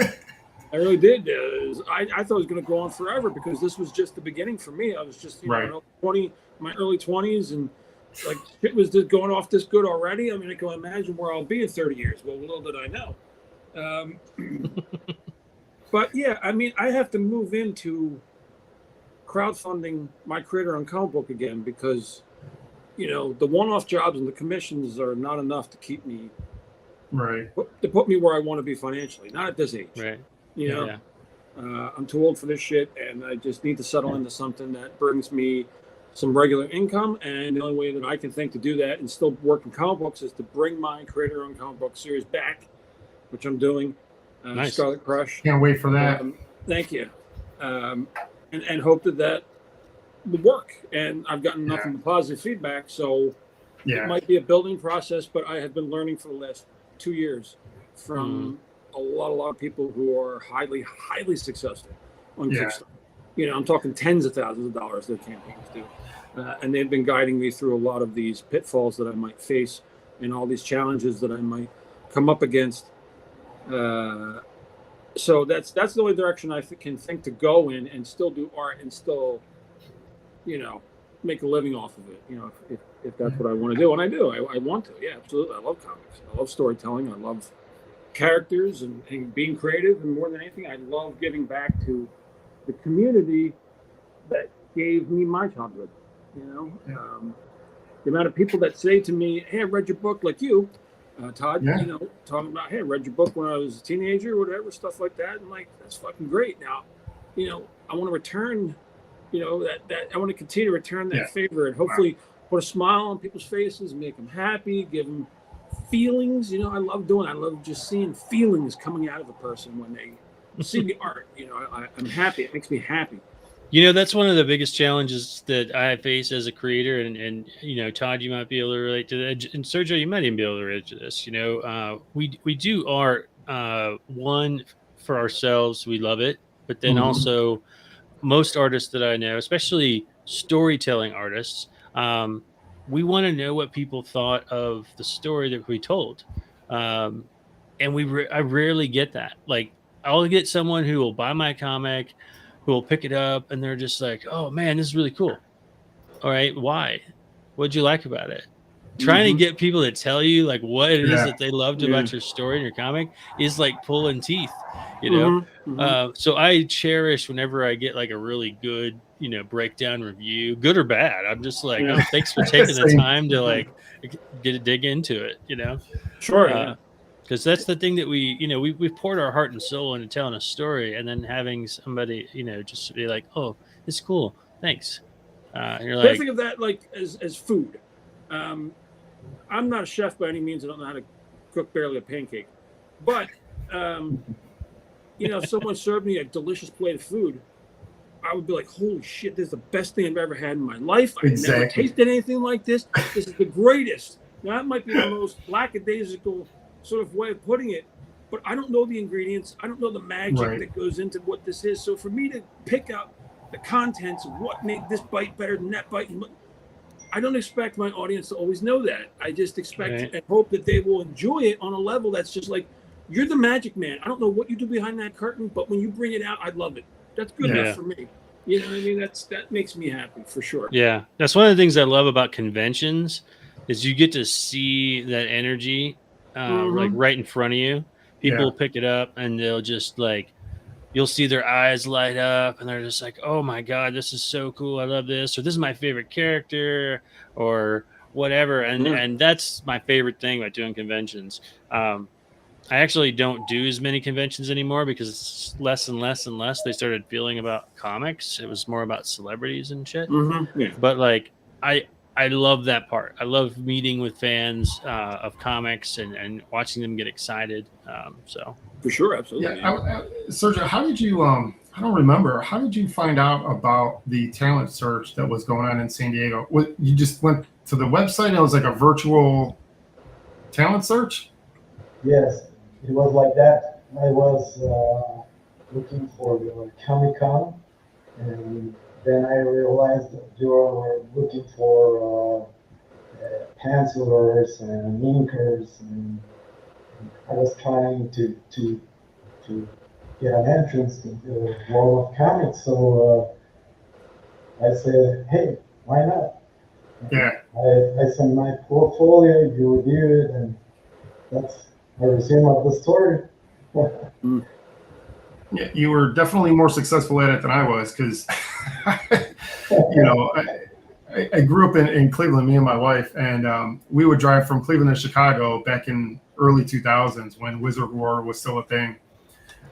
I really did. I thought it was going to go on forever because this was just the beginning for me. I was just, Right. my early 20s, and like shit was just going off this good already. I mean, I can imagine where I'll be in 30 years. Well, little did I know. But yeah, I mean, I have to move into crowdfunding my creator on comic book again because, the one-off jobs and the commissions are not enough to keep me, Right. to put me where I want to be financially. Not at this age. Right. Yeah. I'm too old for this shit, and I just need to settle into something that brings me some regular income. And the only way that I can think to do that and still work in comic books is to bring my creator-owned comic book series back, which I'm doing. Nice. Scarlet Crush. Can't wait for that. Thank you. And hope that would work. And I've gotten nothing but positive feedback, so it might be a building process, but I have been learning for the last 2 years from a lot of people who are highly successful on Kickstarter. I'm talking tens of thousands of dollars their campaigns do. And they've been guiding me through a lot of these pitfalls that I might face and all these challenges that I might come up against. So that's the only direction I can think to go in and still do art and still, make a living off of it. If that's what I want to do, and I do, I want to. Yeah, absolutely. I love comics. I love storytelling. I love characters and being creative. And more than anything, I love giving back to the community that gave me my childhood. The amount of people that say to me, "Hey, I read your book," like you, Todd. Talking about, "Hey, I read your book when I was a teenager," or whatever, stuff like that. And like, that's fucking great. Now, I want to return. That I want to continue to return that favor and hopefully put a smile on people's faces, make them happy, give them feelings. I love just seeing feelings coming out of a person when they see the art. I'm happy. It makes me happy. That's one of the biggest challenges that I face as a creator, and Todd, you might be able to relate to that, and Sergio, you might even be able to relate to this. We do art one for ourselves, we love it, but then also most artists that I know, especially storytelling artists, we want to know what people thought of the story that we told, and I rarely get that. Like, I'll get someone who will buy my comic, who will pick it up, and they're just like, "Oh man, this is really cool." All right, why? What'd you like about it? Trying to get people to tell you like what it is that they loved about your story and your comic is like pulling teeth, so I cherish whenever I get like a really good, breakdown review, good or bad. I'm just like, oh, thanks for taking the time to like dig into it, Sure. Because that's the thing that we've poured our heart and soul into telling a story, and then having somebody, just be like, "Oh, it's cool, thanks." You're like, think of that like as food. I'm not a chef by any means. I don't know how to cook barely a pancake, but if someone served me a delicious plate of food, I would be like, "Holy shit, this is the best thing I've ever had in my life. I've never tasted anything like this. This is the greatest." Now, that might be the most lackadaisical sort of way of putting it, but I don't know the ingredients. I don't know the magic that goes into what this is. So for me to pick up the contents of what made this bite better than that bite, I don't expect my audience to always know that. I just expect and hope that they will enjoy it on a level that's just like, you're the magic man. I don't know what you do behind that curtain, but when you bring it out, I love it. That's good enough for me. You know what I mean? That makes me happy for sure. Yeah, that's one of the things I love about conventions is you get to see that energy like right in front of you. People pick it up and they'll just like, you'll see their eyes light up and they're just like, "Oh my God, this is so cool. I love this." Or "This is my favorite character," or whatever. And that's my favorite thing about doing conventions. I actually don't do as many conventions anymore because it's less and less and less. They started feeling about comics. It was more about celebrities and shit. But like, I love that part. I love meeting with fans of comics and watching them get excited. So for sure, absolutely. Sergio, how did you? I don't remember. How did you find out about the talent search that was going on in San Diego? You just went to the website and it was like a virtual talent search? Yes, it was like that. I was looking for the Comic-Con, and then I realized that you were looking for pencilers and inkers, and I was trying to get an entrance to the world of comics. So I said, hey, why not? Yeah. I sent my portfolio, you review it, and that's a resume of the story. Yeah, you were definitely more successful at it than I was because, you know, I grew up in Cleveland, me and my wife, and we would drive from Cleveland to Chicago back in early 2000s when Wizard War was still a thing.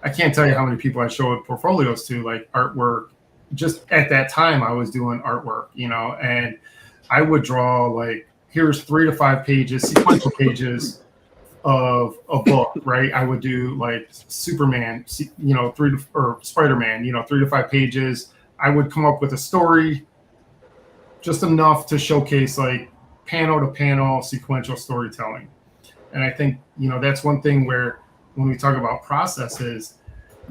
I can't tell you how many people I showed portfolios to, like artwork. Just at that time, I was doing artwork, you know, and I would draw like, here's 3 to 5 pages, sequential pages of a book, right? I would do like Superman, you know, or Spider-Man, you know, 3 to 5 pages. I would come up with a story, just enough to showcase like panel to panel sequential storytelling. And I think, you know, that's one thing where when we talk about processes,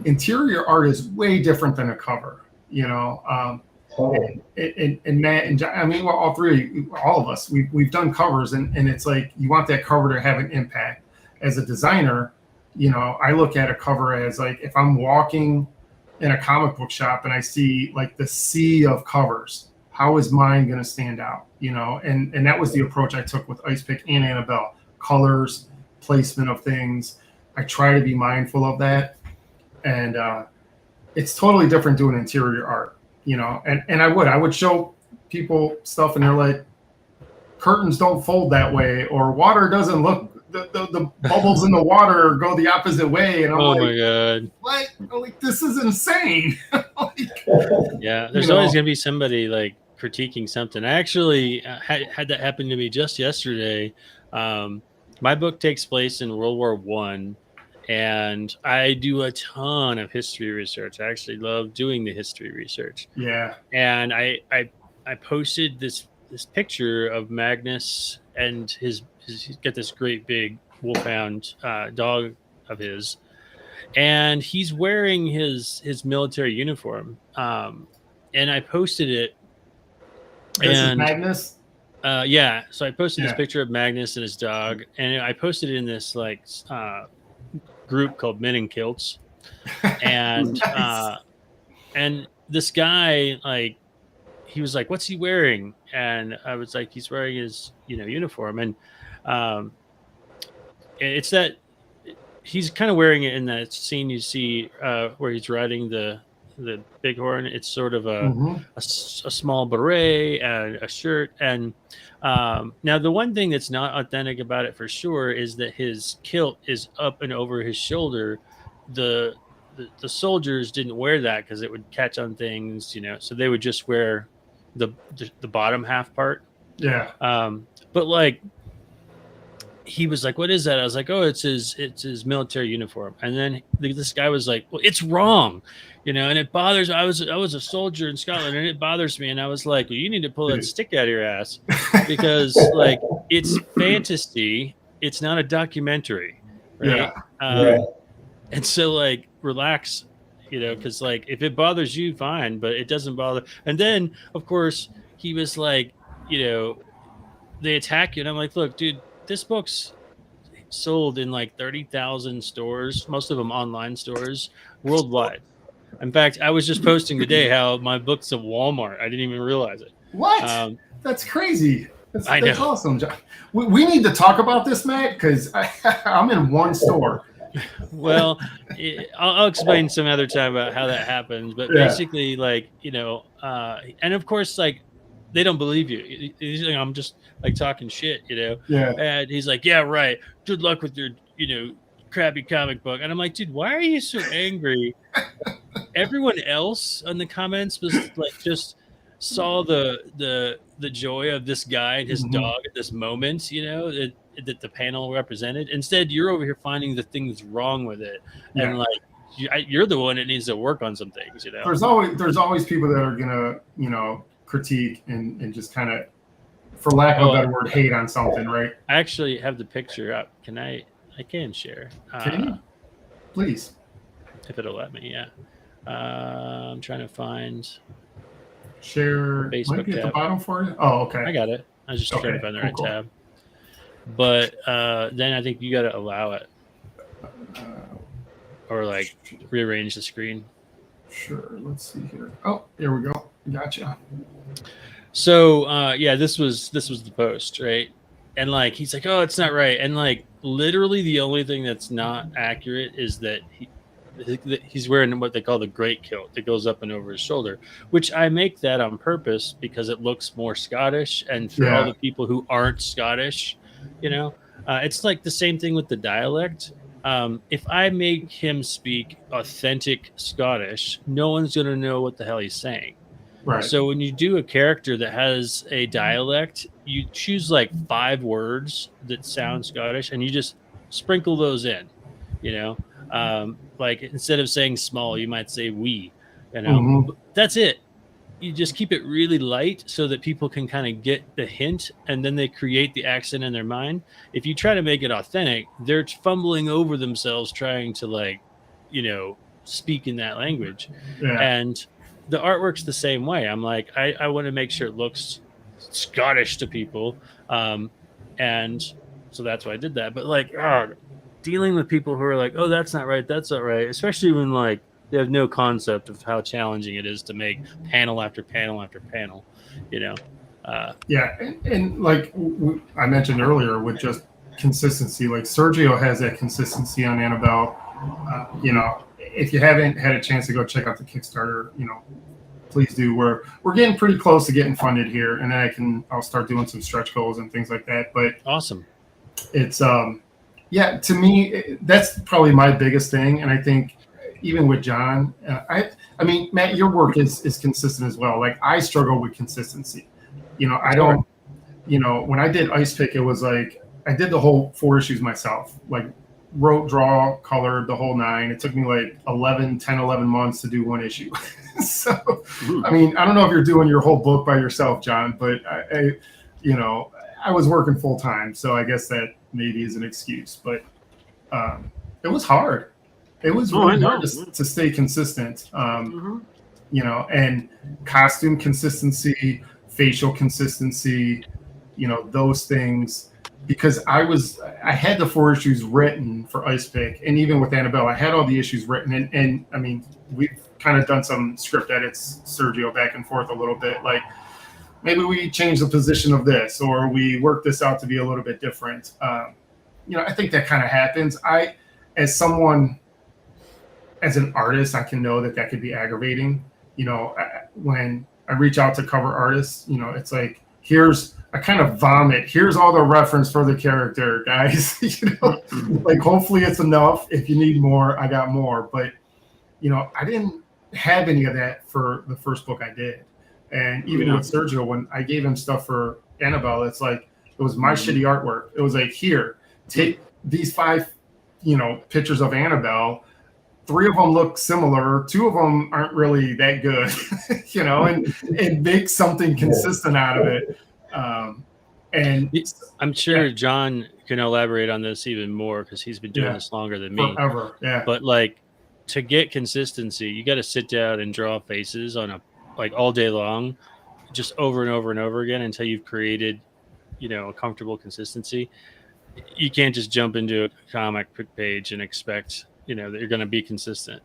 interior art is way different than a cover, you know. Totally. And Matt and John, I mean, well, all of us, we've done covers, and it's like you want that cover to have an impact. As a designer, you know, I look at a cover as like if I'm walking in a comic book shop and I see like the sea of covers, how is mine going to stand out? You know, and that was the approach I took with Ice Pick and Annabelle. Colors, placement of things. I try to be mindful of that, and it's totally different doing interior art. You know, and I would show people stuff, and they're like, curtains don't fold that way, or water doesn't look. The bubbles in the water go the opposite way, and I'm Oh like, my god! what? I'm like, this is insane. Like, Yeah, there's you always know, gonna be somebody like critiquing something. I actually had that happen to me just yesterday. My book takes place in World War One, and I do a ton of history research. I actually love doing the history research, yeah, and I posted this picture of Magnus and he's got this great big wolfhound dog of his, and he's wearing his military uniform. And I posted it, this is and Magnus. yeah, so I posted this Yeah, picture of Magnus and his dog, and I posted it in this like group called Men in Kilts, and nice. and this guy like he was like, "What's he wearing?" And I was like, "He's wearing his uniform," and um, it's that he's kind of wearing it in that scene you see where he's riding the bighorn. It's sort of Mm-hmm. a small beret and a shirt. And now the one thing that's not authentic about it for sure is that his kilt is up and over his shoulder. The soldiers didn't wear that because it would catch on things, so they would just wear the bottom half part. Yeah, But like he was like, "What is that?" I was like, "Oh, it's his military uniform." And then this guy was like, "Well, it's wrong, and it bothers." I was a soldier in Scotland, and it bothers me. And I was like, "Well, you need to pull that dude. stick out of your ass because like it's fantasy. It's not a documentary, Yeah, right?" yeah, And so like relax, because like if it bothers you, fine, but it doesn't bother. And then of course he was like, they attack you, and I'm like, "Look, dude, this book's sold in like 30,000 stores, most of them online stores worldwide." In fact, I was just posting today how my book's at Walmart. I didn't even realize it. What? Um, That's crazy. I That's know. awesome, John. We need to talk about this, Matt, because I'm in one store. Well, I'll explain some other time about how that happens. But Yeah, basically, like, and of course, like, they don't believe you. I'm just like talking shit. yeah. And he's like, "Yeah, right. Good luck with your crappy comic book." And I'm like, "Dude, why are you so angry?" Everyone else in the comments was like just saw the joy of this guy and his Mm-hmm. dog at this moment, that the panel represented. Instead, you're over here finding the things wrong with it, and Yeah. like you're the one that needs to work on some things. There's always people that are gonna critique and just kind of, for lack of a Oh, better word, hate on something, right? I actually have the picture up. Can I can share Can you please? if it'll let me. Yeah. I'm trying to find. Share might Facebook be at the tab. bottom for you. Oh, okay. I got it. I was just trying to find the right cool. tab. But then I think you got to allow it or like rearrange the screen. Sure. Let's see here. Oh, there we go. Gotcha. So yeah, this was the post, right? And like he's like, oh, it's not right. And like literally the only thing that's not accurate is that he's wearing what they call the great kilt that goes up and over his shoulder, which I make that on purpose because it looks more Scottish. And for all the people who aren't Scottish, it's like the same thing with the dialect. If I make him speak authentic Scottish, no one's going to know what the hell he's saying. Right. So when you do a character that has a dialect, you choose like 5 words that sound Scottish and you just sprinkle those in, like instead of saying small, you might say we, That's it. You just keep it really light so that people can kind of get the hint and then they create the accent in their mind. If you try to make it authentic, they're fumbling over themselves trying to speak in that language. Yeah. And the artwork's the same way. I'm like, I want to make sure it looks Scottish to people. And so that's why I did that. But dealing with people who are like, oh, that's not right. That's not right. Especially when they have no concept of how challenging it is to make panel after panel after panel, Yeah. And like I mentioned earlier with just consistency, like Sergio has that consistency on Annabelle. If you haven't had a chance to go check out the Kickstarter, please do. We're getting pretty close to getting funded here, and then I'll start doing some stretch goals and things like that. But awesome. It's to me that's probably my biggest thing, and I think even with John, I mean Matt, your work is consistent as well. Like I struggle with consistency. I don't. When I did Ice Pick, it was like I did the whole 4 issues myself. Like wrote, draw, colored, the whole 9. It took me like 11 months to do 1 issue. So, I mean, I don't know if you're doing your whole book by yourself, John, but I was working full time. So I guess that maybe is an excuse, but it was hard. It was really hard to stay consistent, and costume consistency, facial consistency, those things. Because I had the 4 issues written for Ice Pick, and even with Annabelle, I had all the issues written, and I mean, we've kind of done some script edits, Sergio, back and forth a little bit. Like maybe we change the position of this, or we work this out to be a little bit different. I think that kind of happens. As an artist, I can know that could be aggravating. When I reach out to cover artists, it's like I kind of vomit. Here's all the reference for the character, guys. Like hopefully it's enough. If you need more, I got more. But I didn't have any of that for the first book I did. And even with Sergio, when I gave him stuff for Annabelle, it's like it was my shitty artwork. It was like, here, take these 5, pictures of Annabelle. 3 of them look similar. 2 of them aren't really that good, and make something consistent out of it. And I'm sure John can elaborate on this even more because he's been doing this longer than me. Forever, yeah. But to get consistency, you got to sit down and draw faces on all day long, just over and over and over again until you've created, a comfortable consistency. You can't just jump into a comic page and expect, that you're going to be consistent.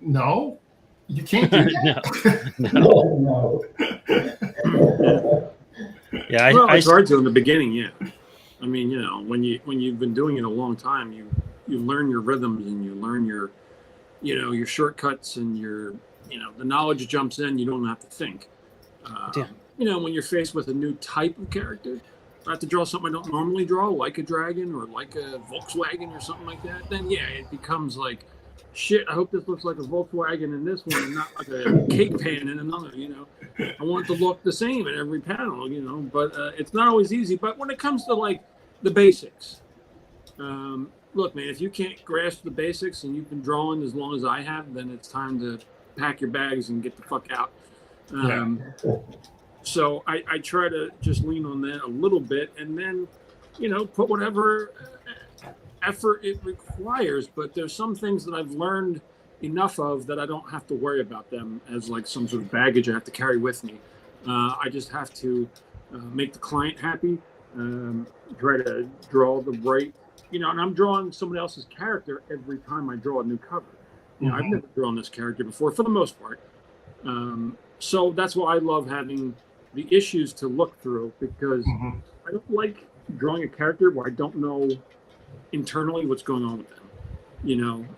No, you can't do that. No. Yeah, it's hard to in the beginning. Yeah, I mean, when you've been doing it a long time, you learn your rhythms and you learn your shortcuts and the knowledge jumps in. You don't have to think. When you're faced with a new type of character, I have to draw something I don't normally draw, like a dragon or like a Volkswagen or something like that. Then it becomes like, shit, I hope this looks like a Volkswagen in this one and not like a cake pan in another, I want it to look the same in every panel, but it's not always easy. But when it comes to the basics, look, man, if you can't grasp the basics and you've been drawing as long as I have, then it's time to pack your bags and get the fuck out. So I try to just lean on that a little bit and then, put whatever effort it requires. But there's some things that I've learned enough of that I don't have to worry about them as like some sort of baggage I have to carry with me. I just have to make the client happy, try to draw the right, and I'm drawing somebody else's character every time I draw a new cover. I've never drawn this character before for the most part. So that's why I love having the issues to look through, because I don't like drawing a character where I don't know internally what's going on with them,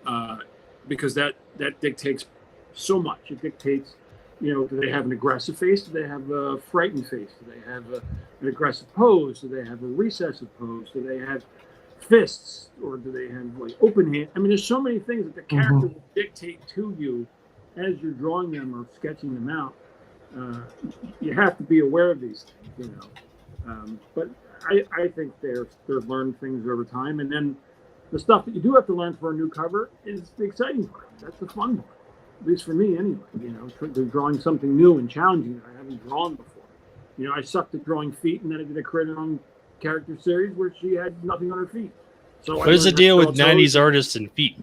because that dictates so much. It dictates, do they have an aggressive face? Do they have a frightened face? Do they have an aggressive pose? Do they have a recessive pose? Do they have fists? Or do they have like open hand? I mean, there's so many things that the character will dictate to you as you're drawing them or sketching them out. You have to be aware of these things, but I think they're learned things over time. And then the stuff that you do have to learn for a new cover is the exciting part. That's the fun part, at least for me anyway. They're drawing something new and challenging that I haven't drawn before. I sucked at drawing feet, and then I did a Credit on character series where she had nothing on her feet. So what is the deal with 90s artists and feet?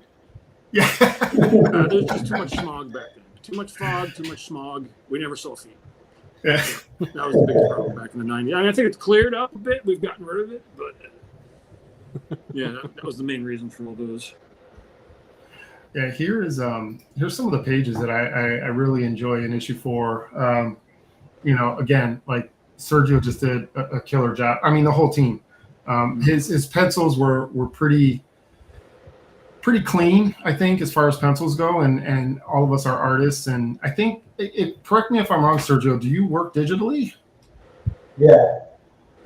Yeah. There's just too much smog back then. Too much fog, too much smog. We never saw feet. Yeah. That was the biggest problem back in the 90s. I think it's cleared up a bit. We've gotten rid of it, but that was the main reason for all those. Yeah, here's some of the pages that I really enjoy in issue 4. Again, like Sergio just did a killer job. I mean, the whole team. His pencils were pretty clean, I think, as far as pencils go, and all of us are artists. And I think, correct me if I'm wrong, Sergio, do you work digitally? Yeah.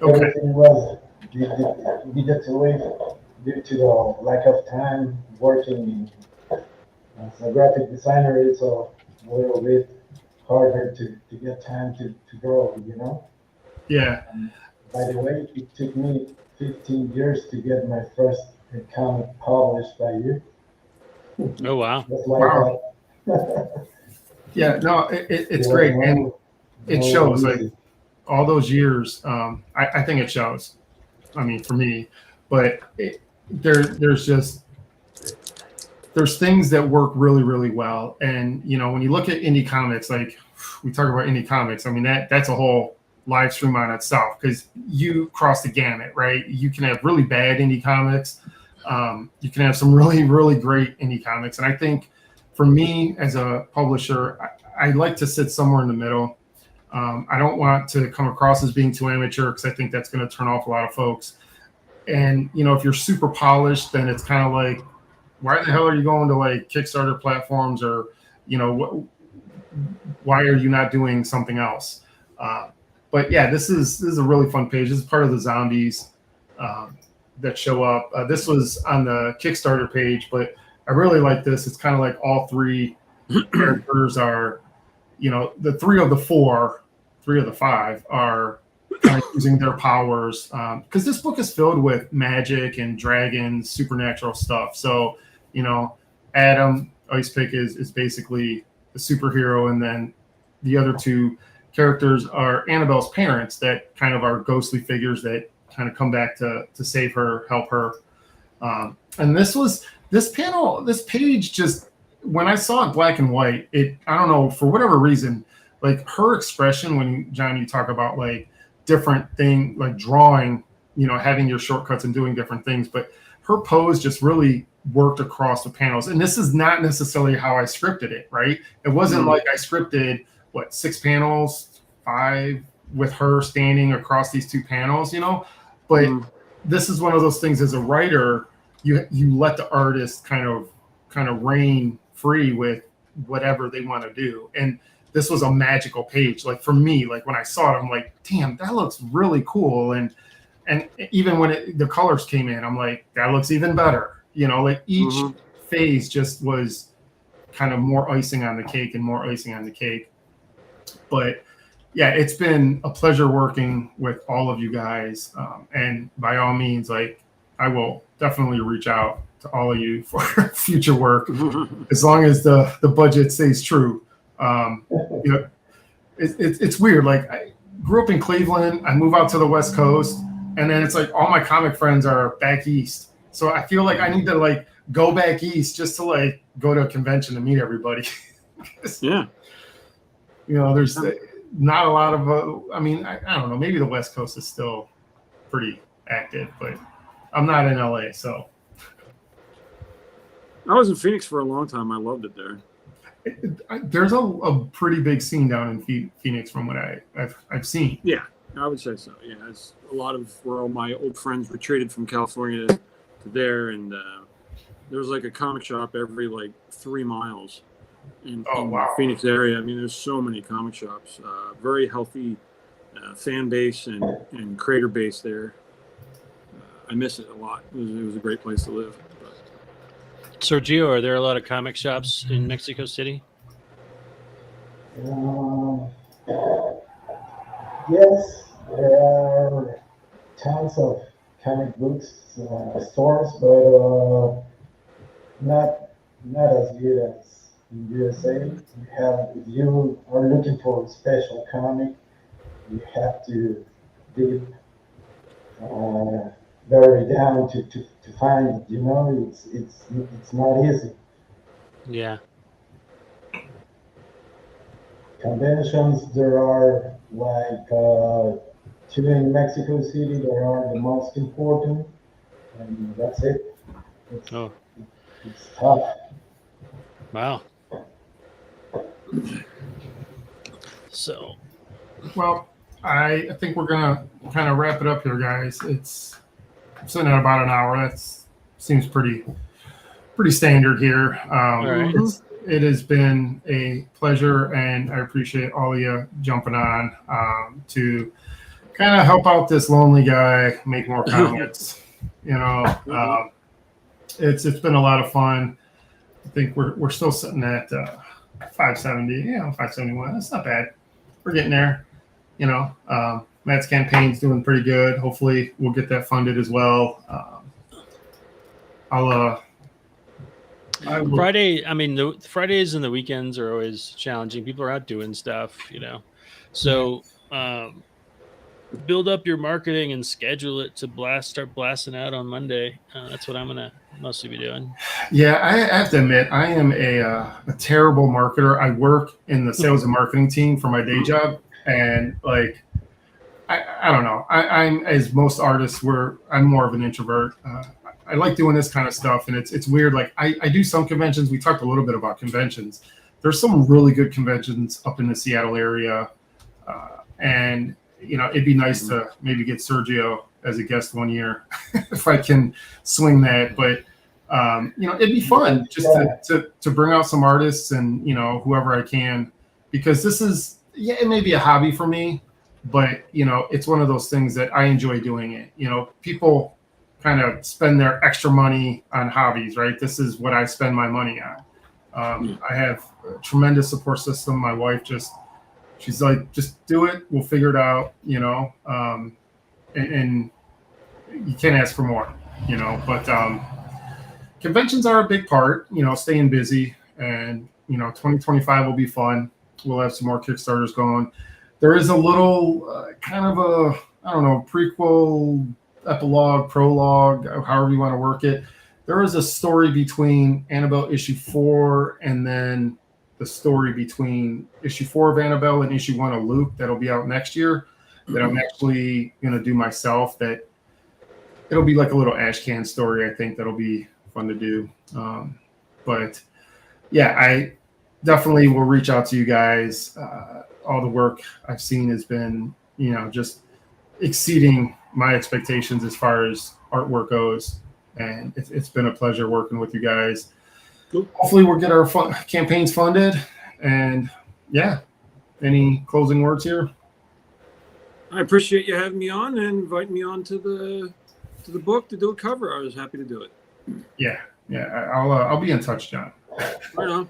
Okay. Everything was digitally due to the lack of time working as a graphic designer. It's a little bit harder to get time to draw, Yeah. By the way, it took me 15 years to get my first comic published by you. Oh, wow. That's Wow. Yeah, no, it's great. And it shows, like, all those years. I think it shows. I mean, for me, but there's things that work really, really well. And, when you look at indie comics, like we talk about indie comics, I mean, that's a whole live stream on itself, because you cross the gamut, right? You can have really bad indie comics. You can have some really, really great indie comics. And I think for me as a publisher, I like to sit somewhere in the middle. I don't want to come across as being too amateur, because I think that's going to turn off a lot of folks. And, if you're super polished, then it's kind of like, why the hell are you going to like Kickstarter platforms, or, why are you not doing something else? But yeah, this is a really fun page. This is part of the zombies that show up. This was on the Kickstarter page, but I really like this. It's kind of like all three characters are, the three of the five are kind of using their powers, because this book is filled with magic and dragons, supernatural stuff. So, Adam Icepick is basically the superhero, and then the other two characters are Annabelle's parents that kind of are ghostly figures that kind of come back to save her, help her. And this page, just when I saw it black and white, I don't know, for whatever reason, like her expression when, John, you talk about like different thing, like drawing, having your shortcuts and doing different things, but her pose just really worked across the panels. And this is not necessarily how I scripted it, right? It wasn't like I scripted 6 panels, 5 with her standing across these 2 panels, but this is one of those things as a writer, you let the artist kind of reign free with whatever they want to do. And this was a magical page. Like for me, like when I saw it, I'm like, damn, that looks really cool. And even when the colors came in, I'm like, that looks even better. Like each phase just was kind of more icing on the cake and more icing on the cake. But yeah, it's been a pleasure working with all of you guys. And by all means, like I will definitely reach out to all of you for future work, as long as the budget stays true. It's weird. Like I grew up in Cleveland. I move out to the West Coast, and then it's like all my comic friends are back east. So I feel like I need to like go back east just to like go to a convention to meet everybody. Yeah. You know, there's not a lot of, I mean, I don't know, maybe the West Coast is still pretty active, but I'm not in LA, so. I was in Phoenix for a long time. I loved it there. There's a pretty big scene down in Phoenix from what I've seen. Yeah, I would say so. Yeah, it's a lot of where all my old friends retreated from California to there, and there was like a comic shop every like 3 miles in wow. Phoenix area. I mean, there's so many comic shops. Very healthy fan base and creator base there. I miss it a lot. It was a great place to live. Sergio, are there a lot of comic shops in Mexico City? Yes, there are tons of comic books stores, but not as good as in USA. If you are looking for a special comic, you have to dig very down to find it. You know, it's not easy. Yeah. Conventions, there are like 2 in Mexico City. There are the most important, and that's it. It's tough. Wow. So. Well, I think we're gonna kind of wrap it up here, guys. It's sitting at about an hour. That seems pretty standard here. All right. It has been a pleasure, and I appreciate all of you jumping on to kind of help out this lonely guy make more comics. You know, it's been a lot of fun. I think we're still sitting at 570. 571. That's not bad. We're getting there. You know, Matt's campaign's doing pretty good. Hopefully, we'll get that funded as well. Friday, I mean, the Fridays and the weekends are always challenging. People are out doing stuff, you know. So build up your marketing and schedule it to start blasting out on Monday. That's what I'm going to mostly be doing. Yeah, I have to admit, I am a terrible marketer. I work in the sales and marketing team for my day job. And like, I don't know. I'm as most artists I'm more of an introvert. I like doing this kind of stuff, and it's weird. Like I do some conventions. We talked a little bit about conventions. There's some really good conventions up in the Seattle area, and you know it'd be nice to maybe get Sergio as a guest one year if I can swing that. But you know it'd be fun just to bring out some artists and you know whoever I can, because this is it may be a hobby for me, but you know it's one of those things that I enjoy doing it. You know people kind of spend their extra money on hobbies, right? This is what I spend my money on. I have a tremendous support system. My wife she's like, just do it. We'll figure it out, you know? And you can't ask for more, you know, but conventions are a big part, you know, staying busy, and, you know, 2025 will be fun. We'll have some more Kickstarters going. There is a little kind of prequel, epilogue, prologue, however you want to work it. There is a story between Annabelle issue 4 and then the story between issue 4 of Annabelle and issue 1 of Luke that'll be out next year that I'm actually going to do myself. That it'll be like a little ash can story. I think that'll be fun to do. But yeah, I definitely will reach out to you guys. All the work I've seen has been, you know, just exceeding my expectations as far as artwork goes, and it's been a pleasure working with you guys. Cool. Hopefully we'll get our campaigns funded, and yeah, any closing words here? I appreciate you having me on and inviting me on to the book to do a cover. I was happy to do it. Yeah, I'll be in touch, John. Right on.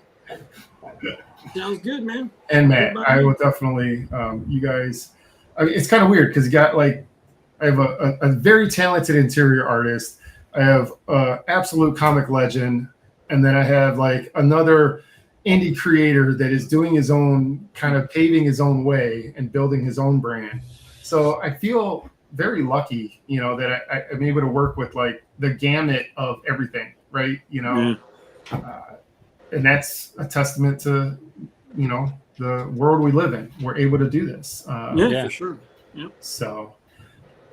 Sounds good, man. And Matt, I will definitely you guys. I mean, it's kind of weird because you got like I have a very talented interior artist. I have an absolute comic legend, and then I have like another indie creator that is doing his own kind of paving his own way and building his own brand. So I feel very lucky, that I'm able to work with like the gamut of everything, right? And that's a testament to, the world we live in. We're able to do this. For sure. Yeah. So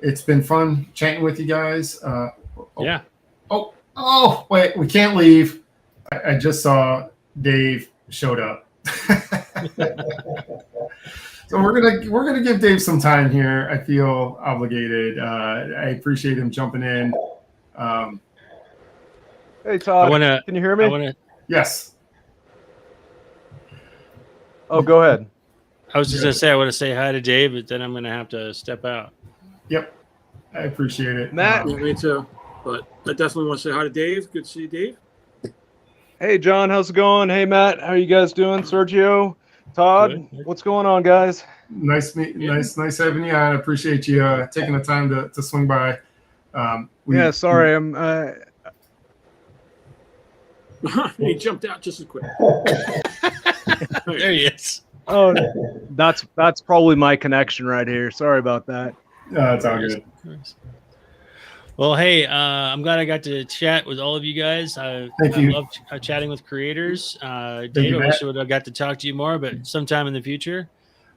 it's been fun chatting with you guys. Yeah. Oh, wait, we can't leave. I just saw Dave showed up. So we're gonna give Dave some time here. I feel obligated. I appreciate him jumping in. Hey Todd, can you hear me? Yes. Oh, go ahead. I was just gonna say I want to say hi to Dave, but then I'm gonna have to step out. Yep, I appreciate it, Matt. Yeah, me too. But I definitely want to say hi to Dave. Good to see you, Dave. Hey John, how's it going? Hey Matt, how are you guys doing? Sergio, Todd, Good. what's going on, guys? Nice having you on. I appreciate you taking the time to swing by. Sorry, I'm. He jumped out just as quick. There he is. Oh, that's probably my connection right here. Sorry about that. It's all good. Well, hey, I'm glad I got to chat with all of you guys. Thank you. I love chatting with creators. Dave, I wish I would have got to talk to you more, but sometime in the future.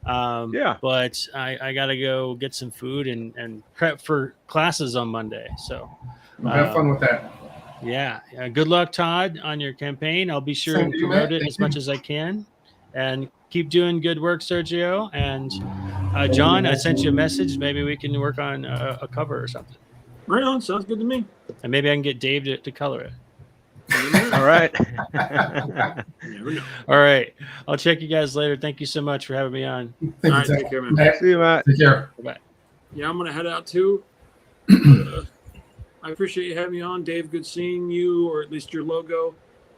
But I got to go get some food and prep for classes on Monday. So have fun with that. Yeah. Good luck, Todd, on your campaign. I'll be sure and promote it as much as I can. And keep doing good work, Sergio. And John, I sent you a message. Maybe we can work on a cover or something. Right on. Sounds good to me. And maybe I can get Dave to color it. All right. Never know. All right. I'll check you guys later. Thank you so much for having me on. All right, take care, man. See you, Matt. Take care. Bye. Yeah, I'm going to head out too. I appreciate you having me on. Dave, good seeing you, or at least your logo.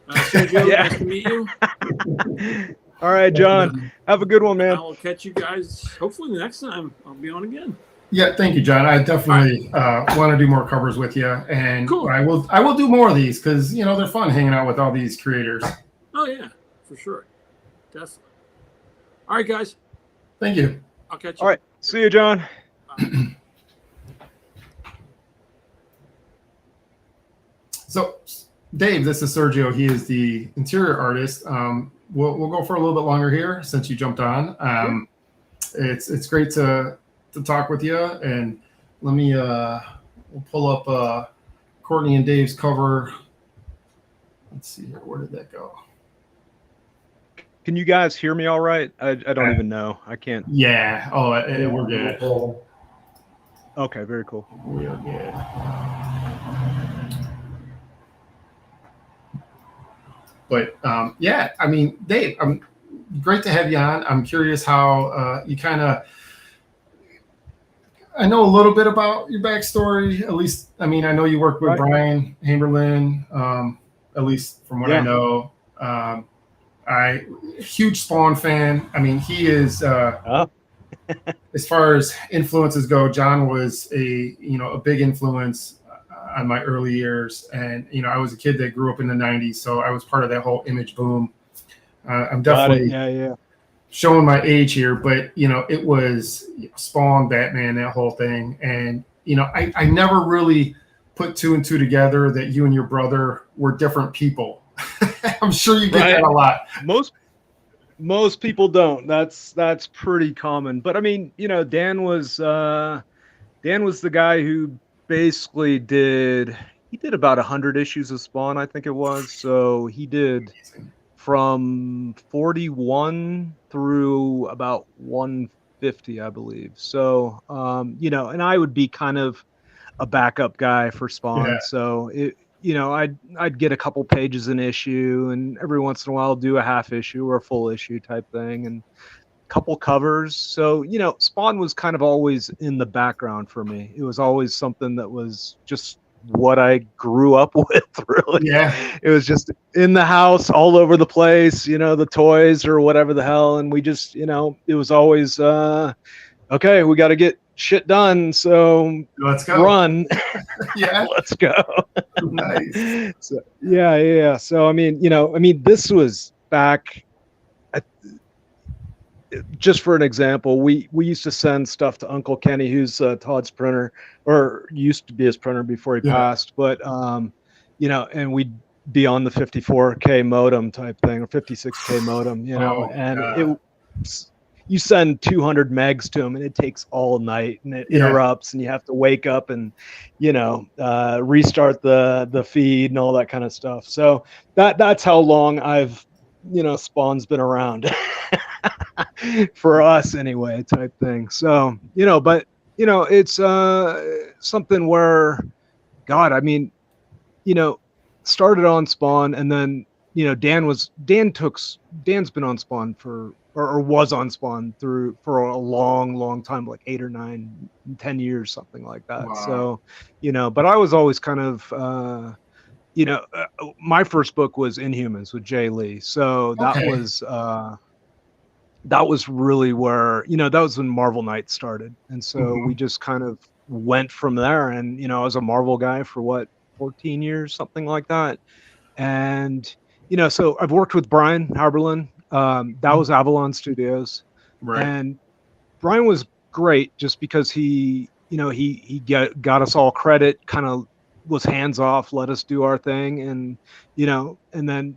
Sergio, nice to meet you. All right, John. Have a good one, man. I'll catch you guys hopefully the next time I'll be on again. Yeah, thank you, John. I definitely want to do more covers with you, and cool. I will do more of these because they're fun hanging out with all these creators. Oh yeah, for sure, definitely. All right, guys. Thank you. I'll catch you. All right, see you, John. So, Dave, this is Sergio. He is the interior artist. We'll go for a little bit longer here since you jumped on. It's great to talk with you, and let me we'll pull up Courtney and Dave's cover. Let's see here. Where did that go? Can you guys hear me all right? I don't even know. I can't. Yeah. Oh, we're good. Okay, very cool. We are good. But yeah, I mean, Dave, great to have you on. I'm curious how you kind of. I know a little bit about your backstory. At least, I mean, I know you worked with Brian Hamberlin. At least from what I know, I huge Spawn fan. I mean, he is. As far as influences go, John was a big influence on my early years, and I was a kid that grew up in the '90s, so I was part of that whole image boom. I'm definitely showing my age here, but it was Spawn, Batman, that whole thing, and I never really put two and two together that you and your brother were different people. I'm sure you get that a lot. Most people don't. That's pretty common. But I mean, Dan was the guy who basically did about 100 issues of Spawn, I think it was. So he did from 41 through about 150, I believe. So and I would be kind of a backup guy for Spawn. Yeah. So I'd get a couple pages an issue, and every once in a while do a half issue or a full issue type thing, and a couple covers. So Spawn was kind of always in the background for me. It was always something that was just what I grew up with, really. Yeah. It was just in the house, all over the place, the toys or whatever the hell, and we just it was always okay, we got to get shit done, so let's go. Run. Yeah. Let's go. Nice. So, yeah. So I mean, this was back just for an example, we used to send stuff to Uncle Kenny, who's Todd's printer, or used to be his printer before he passed. But and we'd be on the 54K modem type thing, or 56K modem, you send 200 megs to him, and it takes all night, and it interrupts, and you have to wake up and restart the feed and all that kind of stuff. So that's how long I've Spawn's been around. For us anyway, type thing. So but it's something where, God, I mean, started on Spawn, and then Dan's been on Spawn or was on Spawn for a long time, like 8 or 9, 10 years, something like that. Wow. So but I was always kind of my first book was Inhumans with Jay Lee, so that was really where that was when Marvel Knights started, and so we just kind of went from there. And I was a Marvel guy for 14 years, something like that. And so I've worked with Brian Haberlin. That was Avalon Studios, right? And Brian was great just because he got us all credit, kind of was hands off, let us do our thing, and and then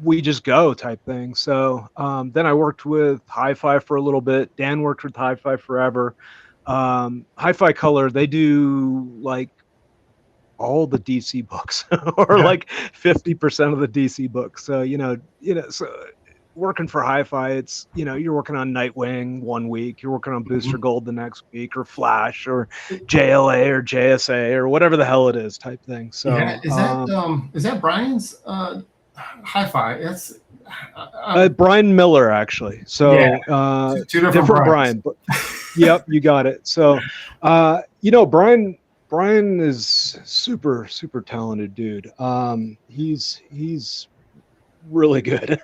we just go type thing. So then I worked with Hi-Fi for a little bit. Dan worked with Hi-Fi forever. Hi-Fi Color, they do like all the DC books, or like 50% of the DC books. So so working for Hi-Fi, it's you're working on Nightwing one week, you're working on Booster Gold the next week, or Flash, or JLA, or JSA, or whatever the hell it is, type thing. So is that Brian's Hi-Fi? It's Brian Miller, actually. So two different Brian. But, yep, you got it. So Brian is super talented dude. He's really good.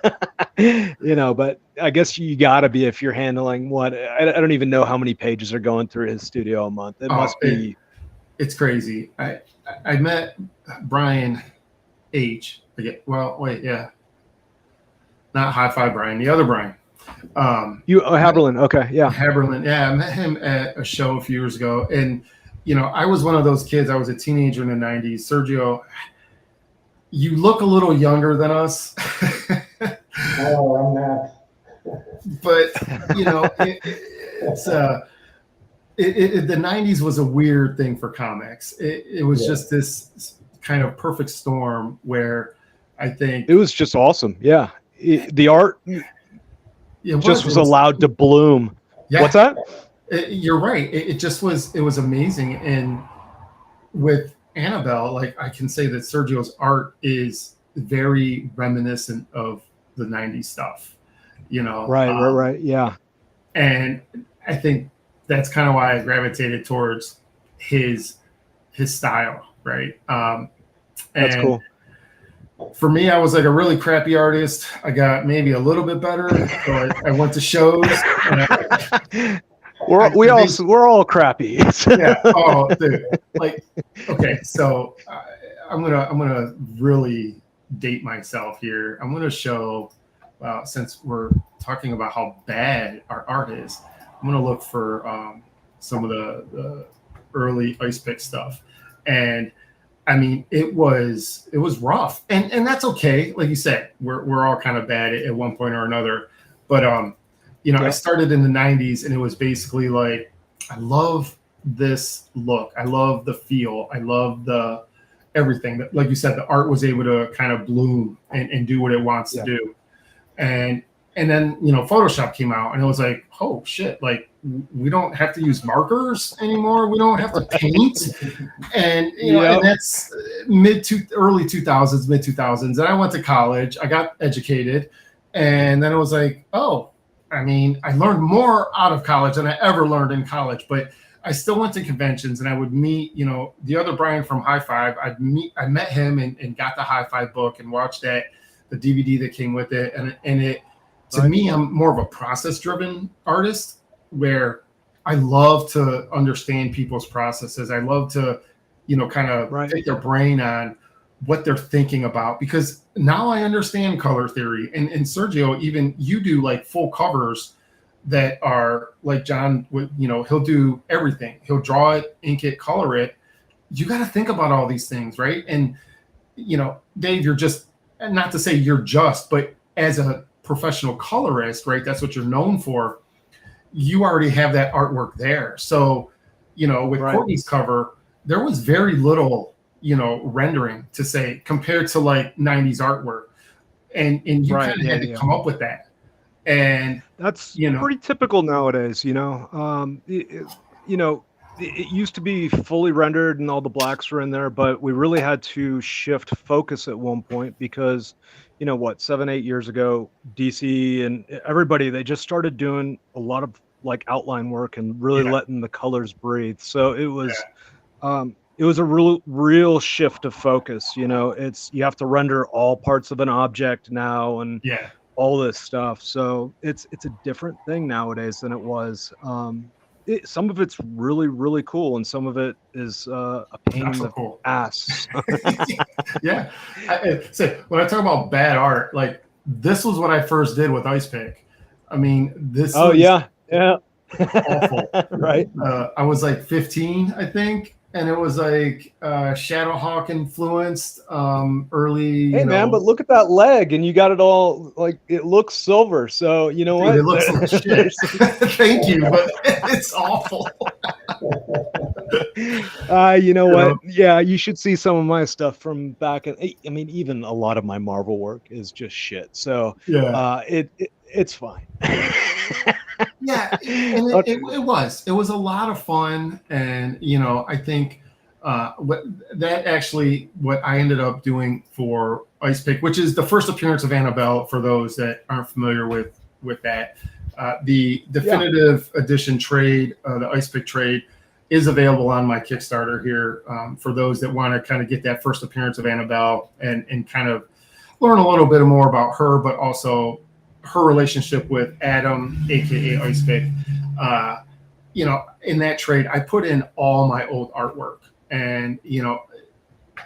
But I guess you gotta be, if you're handling I don't even know how many pages are going through his studio a month. It must be. It's crazy. I met Brian H. Not Hi-Fi Brian, the other Brian. Haberlin. Okay, yeah. Haberlin. Yeah, I met him at a show a few years ago, and I was one of those kids. I was a teenager in the '90s. Sergio, you look a little younger than us. No, I'm not. But it's the '90s was a weird thing for comics. It was just this kind of perfect storm where I think it was just awesome. Yeah, the art was allowed to bloom. Yeah. What's that? You're right. It just was. It was amazing. And with Annabelle, like, I can say that Sergio's art is very reminiscent of the '90s stuff. Right. Yeah. And I think that's kind of why I gravitated towards his style. Right. That's cool. For me, I was like a really crappy artist. I got maybe a little bit better. So I went to shows. We're all crappy. Yeah. Oh, dude. Like, okay. So I'm gonna really date myself here. I'm gonna show. Since we're talking about how bad our art is, I'm gonna look for some of the early Ice Pick stuff, and I mean, it was rough, and that's okay. Like you said, we're all kind of bad at one point or another. But I started in the '90s, and it was basically like, I love this look, I love the feel, I love the everything. That, like you said, the art was able to kind of bloom and do what it wants to do. And then Photoshop came out, and it was like, oh shit, like, we don't have to use markers anymore, we don't have to paint. And and that's early 2000s, mid 2000s. And I went to college, I got educated, and then it was like, oh, I mean, I learned more out of college than I ever learned in college. But I still went to conventions, and I would meet the other Brian from Hi-Fi. I met him and got the Hi-Fi book and watched the DVD that came with it. And it, to me, I'm more of a process-driven artist, where I love to understand people's processes. I love to, kind of take their brain on what they're thinking about, because now I understand color theory. And Sergio, even you do like full covers that are like John, he'll do everything. He'll draw it, ink it, color it. You got to think about all these things, right? And, Dave, you're just, not to say you're just, but as a professional colorist, right? That's what you're known for. You already have that artwork there. So, with Right. Courtney's cover, there was very little, rendering to say compared to like 90s artwork. And you Right, kind of yeah, had to yeah. come up with that. And That's pretty typical nowadays, it used to be fully rendered and all the blacks were in there, but we really had to shift focus at one point because, 7, 8 years ago, DC and everybody, they just started doing a lot of like outline work and really letting the colors breathe. So it was a real shift of focus. You have to render all parts of an object now and all this stuff. So it's a different thing nowadays than it was. Some of it's really, really cool, and some of it is a pain in the ass. Yeah. So when I talk about bad art, like this was what I first did with Ice Pick. I mean, this was yeah. awful. Right. I was like 15, I think. And it was like Shadowhawk influenced early. Hey, man, but look at that leg, and you got it all like it looks silver. So you know what? It looks like shit. Thank you, but it's awful. You know what? Yeah, you should see some of my stuff from back in. I mean, even a lot of my Marvel work is just shit. So it's fine. Yeah, and it was a lot of fun, and I think what I ended up doing for Ice Pick, which is the first appearance of Annabelle, for those that aren't familiar with that, the definitive edition trade, the Ice Pick trade, is available on my Kickstarter here for those that want to kind of get that first appearance of Annabelle and kind of learn a little bit more about her, but also her relationship with Adam, aka Ice Pick. In that trade, I put in all my old artwork, and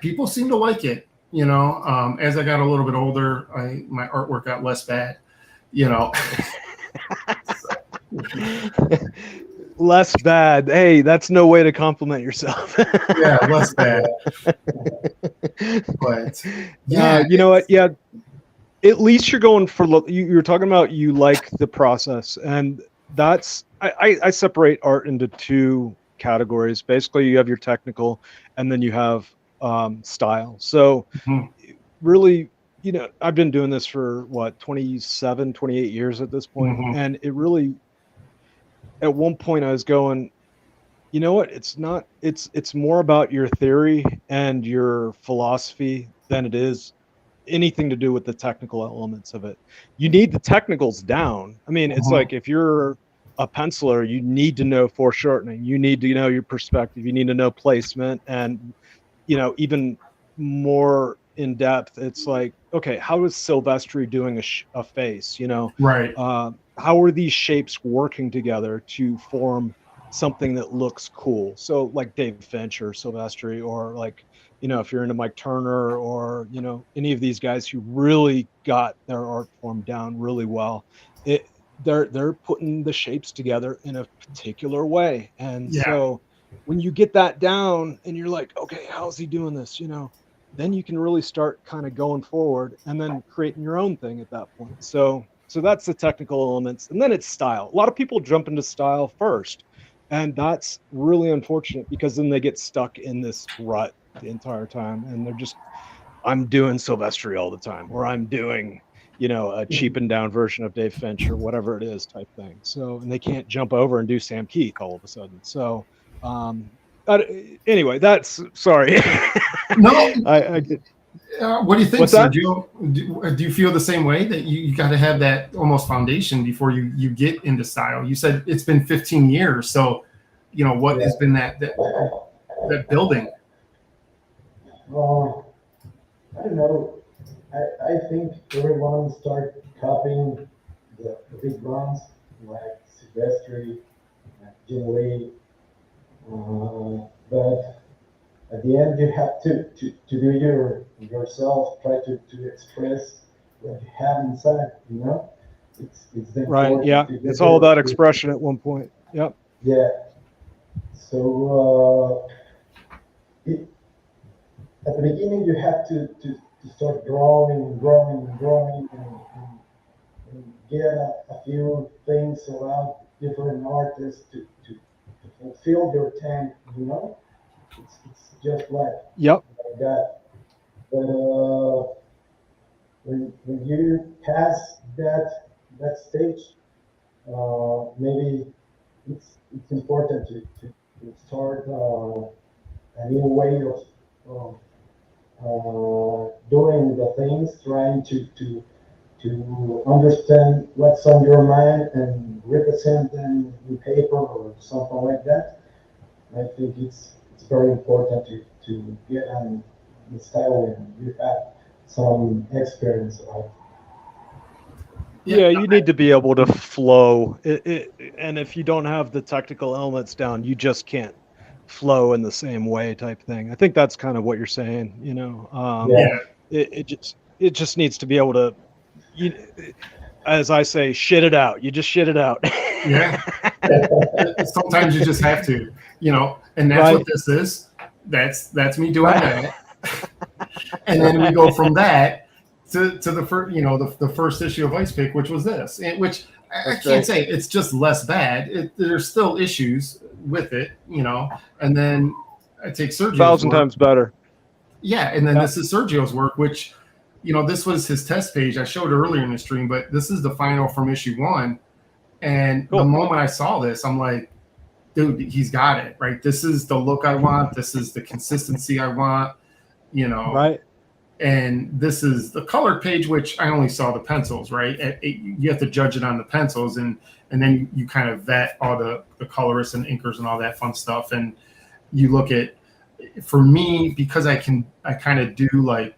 people seem to like it. As I got a little bit older, my artwork got less bad. Less bad. Hey, that's no way to compliment yourself. Yeah, less bad. But you know what? Yeah. At least you're going for, you're talking about you like the process, and that's I separate art into two categories. Basically, you have your technical, and then you have style. So really, I've been doing this for 27, 28 years at this point, and it really, at one point I was going, you know what? It's more about your theory and your philosophy than it is anything to do with the technical elements of it. You need the technicals down. I mean, it's like if you're a penciler, you need to know foreshortening, you need to know your perspective, you need to know placement, and even more in depth, it's like, okay, how is Silvestri doing a face? Right. How are these shapes working together to form something that looks cool? So like Dave Finch or Silvestri, or like, if you're into Mike Turner or, any of these guys who really got their art form down really well, they're putting the shapes together in a particular way. And so when you get that down and you're like, okay, how's he doing this? Then you can really start kind of going forward and then creating your own thing at that point. So that's the technical elements. And then it's style. A lot of people jump into style first. And that's really unfortunate because then they get stuck in this rut the entire time, and they're just, I'm doing Silvestri all the time, or I'm doing a cheapened down version of Dave Finch or whatever it is type thing. So, and they can't jump over and do Sam Keith all of a sudden. So anyway, that's sorry. No, I get. What do you think, What's that? Sergio? Do you feel the same way, that you got to have that almost foundation before you get into style? You said it's been 15 years, so what has been that building? I don't know. I think everyone start copying the big ones like Silvestri, like Jim Lee, but at the end you have to do yourself, try to express what you have inside. it's Right. important Yeah. to get It's all about there. expression at one point. Yep. Yeah. So at the beginning, you have to start growing, and get a few things around different artists to fulfill your tank. It's just Yep. like that. But when you pass that stage, maybe it's important to start a new way of doing the things, trying to understand what's on your mind and represent them in paper or something like that. I think it's very important to get on the style when you have some experience about. Yeah, you need to be able to flow. And if you don't have the technical elements down, you just can't flow in the same way type thing. I think that's kind of what you're saying, Yeah. Yeah, it just needs to be able to, you, as I say, shit it out. You just shit it out. Yeah. Sometimes you just have to, and that's Right. what this is. That's me doing Right. that. And then we go from that to the first, the first issue of Ice Pick, which was this, which I That's can't right. say it's just less bad. There's still issues with it, and then I take Sergio's 1,000 work. times better. Yeah, and then Yeah. this is Sergio's work, which, this was his test page. I showed earlier in the stream, but this is the final from issue 1. And Cool. the moment I saw this, I'm like, dude, he's got it, right? This is the look I want. This is the consistency I want, Right. And this is the colored page, which I only saw the pencils, right? You have to judge it on the pencils, and then you kind of vet all the colorists and inkers and all that fun stuff. And you look at, for me, because I kind of do like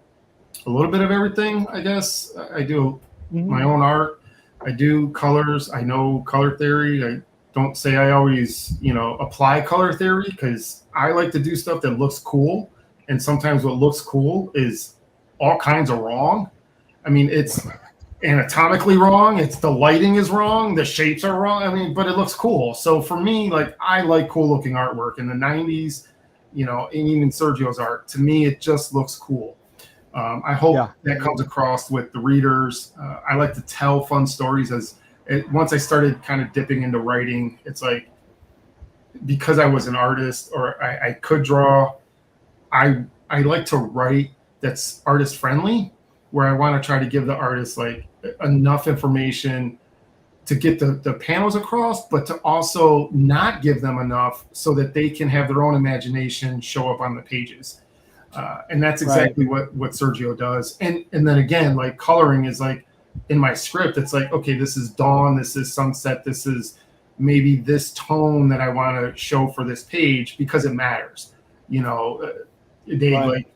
a little bit of everything, I guess. I do my own art. I do colors. I know color theory. I don't say I always, apply color theory, because I like to do stuff that looks cool. And sometimes what looks cool is all kinds of wrong. I mean, it's anatomically wrong. It's the lighting is wrong. The shapes are wrong. I mean, but it looks cool. So for me, like, I like cool looking artwork in the 90s, and even Sergio's art. To me, it just looks cool. I hope that comes across with the readers. I like to tell fun stories. Once I started kind of dipping into writing, it's like, because I was an artist, or I could draw, I like to write that's artist friendly, where I want to try to give the artist like enough information to get the panels across, but to also not give them enough so that they can have their own imagination show up on the pages. And that's exactly what Sergio does. And then again, like, coloring is like, in my script, it's like, okay, this is dawn, this is sunset, this is maybe this tone that I want to show for this page, because it matters. Dave, like,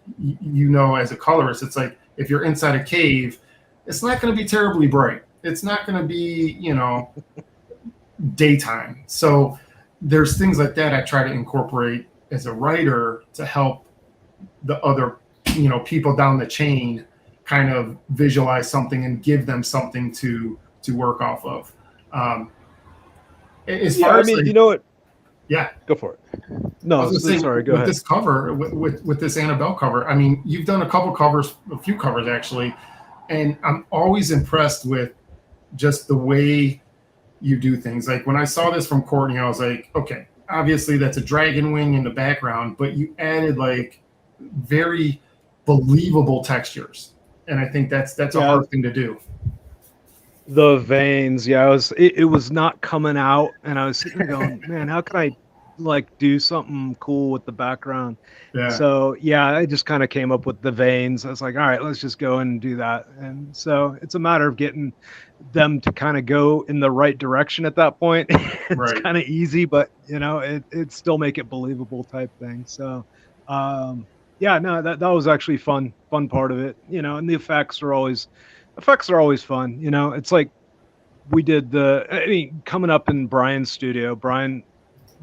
as a colorist, it's like, if you're inside a cave, it's not going to be terribly bright. It's not going to be, daytime. So there's things like that I try to incorporate as a writer to help the other, people down the chain kind of visualize something and give them something to work off of. As far as, you know what? Yeah, go for it. No, sorry, go ahead. This cover, with this Annabelle cover, I mean, you've done a few covers actually, and I'm always impressed with just the way you do things. Like, when I saw this from Courtney, I was like, okay, obviously that's a dragon wing in the background, but you added like very believable textures, and I think that's a hard thing to do. The veins, it was not coming out, and I was sitting there going, man, how can I like do something cool with the background? So I just kind of came up with the veins. I was like, all right, let's just go and do that. And so it's a matter of getting them to kind of go in the right direction at that point. It's kind of easy, but it still make it believable type thing. So that was actually fun part of it, and the effects are always fun. It's like, we did coming up in Brian's studio. Brian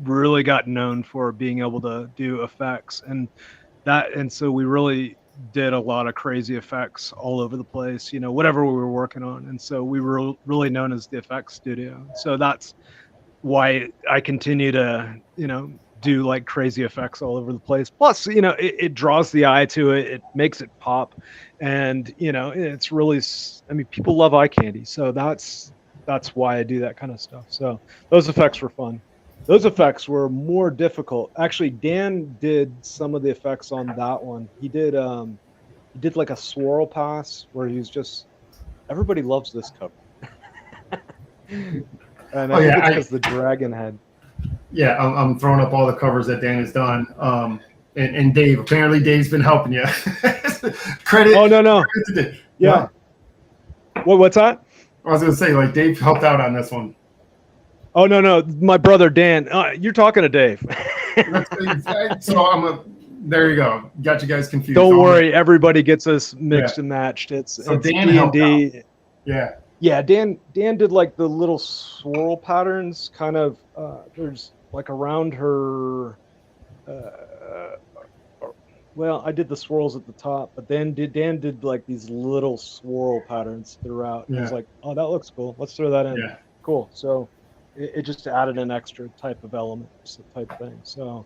really got known for being able to do effects, and so we really did a lot of crazy effects all over the place, whatever we were working on. And so we were really known as the effects studio. So that's why I continue to, do like crazy effects all over the place. Plus, it draws the eye to it. It makes it pop. And, it's really, people love eye candy. So that's why I do that kind of stuff. So those effects were fun. Those effects were more difficult. Actually, Dan did some of the effects on that one. He did like a swirl pass where he was just, everybody loves this cover. And I think it's because the dragon head. Yeah, I'm throwing up all the covers that Dan has done. And Dave, apparently Dave's been helping you. Credit. Oh, no. Credit Yeah. What's that? I was going to say, like, Dave helped out on this one. Oh, no. My brother, Dan. You're talking to Dave. So there you go. Got you guys confused. Don't worry. Everybody gets us mixed and matched. It's Dan helped out. Yeah. Yeah, Dan did like the little swirl patterns kind of, there's like around her, well, I did the swirls at the top, but Dan did like these little swirl patterns throughout. Yeah. I was like, oh, that looks cool. Let's throw that in. Yeah. Cool. So it just added an extra type of element, type thing. So,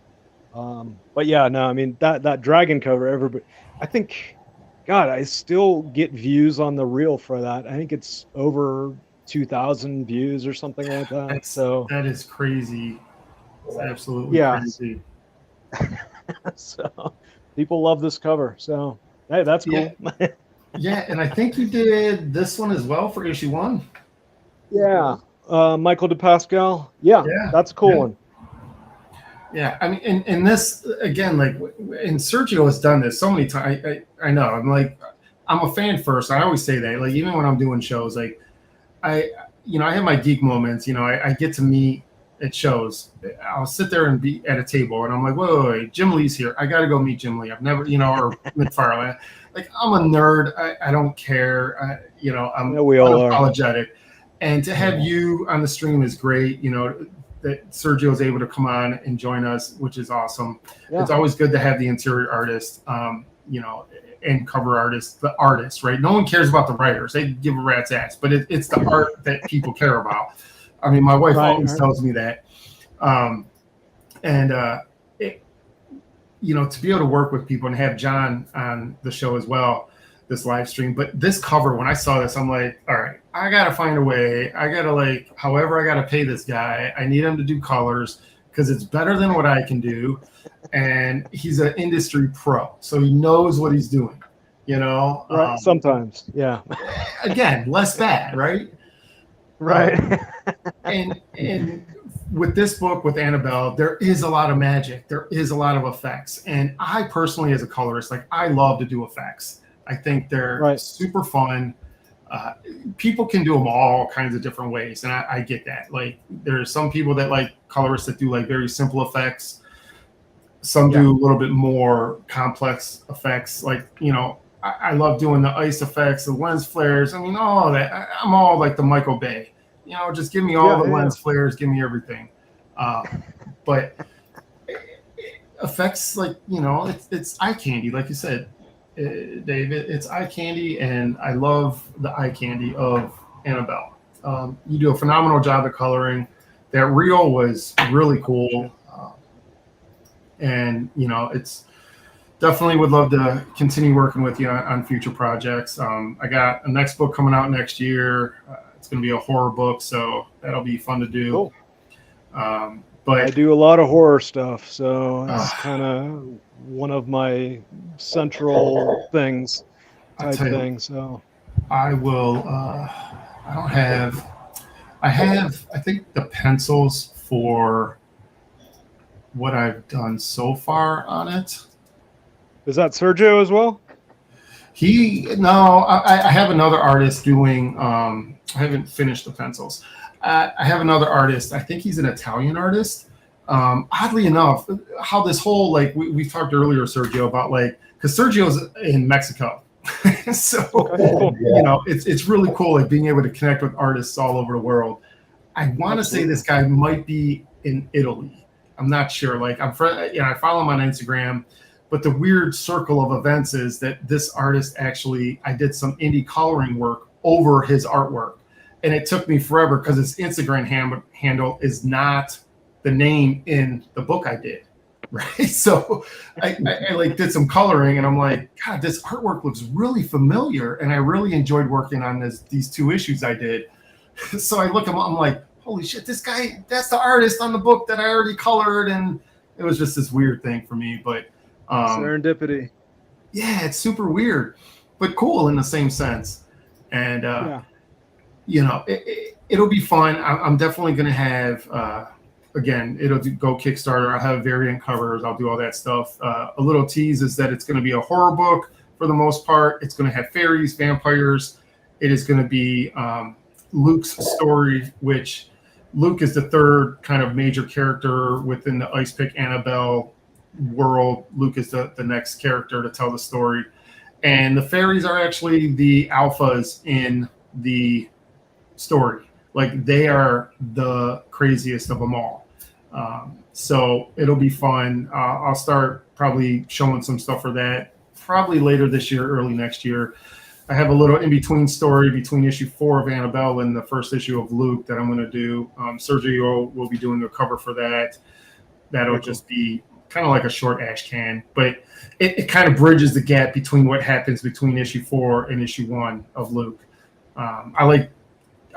but yeah, no, I mean, that dragon cover, everybody, I think, God, I still get views on the reel for that. I think it's over 2,000 views or something like that. That is crazy. It's absolutely crazy. So people love this cover. So hey, that's cool. Yeah, and I think you did this one as well for issue 1. Yeah, Michael DePascal. Yeah, that's a cool one. Yeah, I mean, and this again, like, and Sergio has done this so many times. I know. I'm a fan first. I always say that. Like, even when I'm doing shows, like, I have my geek moments. I get to meet at shows. I'll sit there and be at a table, and I'm like, wait, Jim Lee's here. I got to go meet Jim Lee. I've never, or McFarlane. Like, I'm a nerd. I don't care. I'm unapologetic. And to have you on the stream is great. That Sergio is able to come on and join us, which is awesome. Yeah. It's always good to have the interior artist, and cover artist, the artist, right? No one cares about the writers. They give a rat's ass, but it's the art that people care about. I mean, my wife always tells me that. To be able to work with people and have John on the show as well, this live stream. But this cover, when I saw this, I'm like, all right, I got to find a way. I got to however I got to pay this guy. I need him to do colors because it's better than what I can do. And he's an industry pro, so he knows what he's doing, Right. Sometimes. Yeah. Again, less bad, right? Right. And with this book, with Annabelle, there is a lot of magic. There is a lot of effects. And I personally, as a colorist, I love to do effects. I think they're super fun. People can do them all kinds of different ways. And I get that. Like, there's some people that like colorists that do very simple effects. Some do a little bit more complex effects. I love doing the ice effects, the lens flares. I mean, all that. I'm all like the Michael Bay. Just give me all the lens flares. Give me everything. But effects, it's eye candy, like you said. David, it's eye candy, and I love the eye candy of Annabelle. You do a phenomenal job of coloring. That reel was really cool, and it's definitely would love to continue working with you on future projects. I got a next book coming out next year. It's going to be a horror book, so that'll be fun to do. Cool. But I do a lot of horror stuff, so it's kind of one of my central things type thing. So I will. I have I think the pencils for what I've done so far on it. Is that Sergio as well? I have another artist doing. I haven't finished the pencils. I have another artist. I think he's an Italian artist. Oddly enough, how this whole we talked earlier, Sergio, about because Sergio's in Mexico, so it's really cool being able to connect with artists all over the world. I want to say this guy might be in Italy. I'm not sure. I follow him on Instagram, But the weird circle of events is that this artist actually, I did some indie coloring work over his artwork. And it took me forever because his Instagram handle is not the name in the book I did. Right. So I like did some coloring and I'm like, God, this artwork looks really familiar. And I really enjoyed working on these 2 issues I did. So I look at him, I'm like, holy shit, this guy, that's the artist on the book that I already colored. And it was just this weird thing for me. But serendipity. Yeah, it's super weird, but cool in the same sense. And, you know, it'll be fun. I'm definitely going to have, again, it'll go Kickstarter. I'll have variant covers. I'll do all that stuff. A little tease is that it's going to be a horror book for the most part. It's going to have fairies, vampires. It is going to be Luke's story, which Luke is the 3rd kind of major character within the Ice Pick Annabelle world. Luke is the next character to tell the story. And the fairies are actually the alphas in the story. Like they are the craziest of them all. So it'll be fun. I'll start probably showing some stuff for that probably later this year, early next year. I have a little in-between story between issue 4 of Annabelle and the first issue of Luke that I'm going to do. Sergio will be doing the cover for that. That'll just be kind of like a short ash can, but it kind of bridges the gap between what happens between issue 4 and issue 1 of Luke. I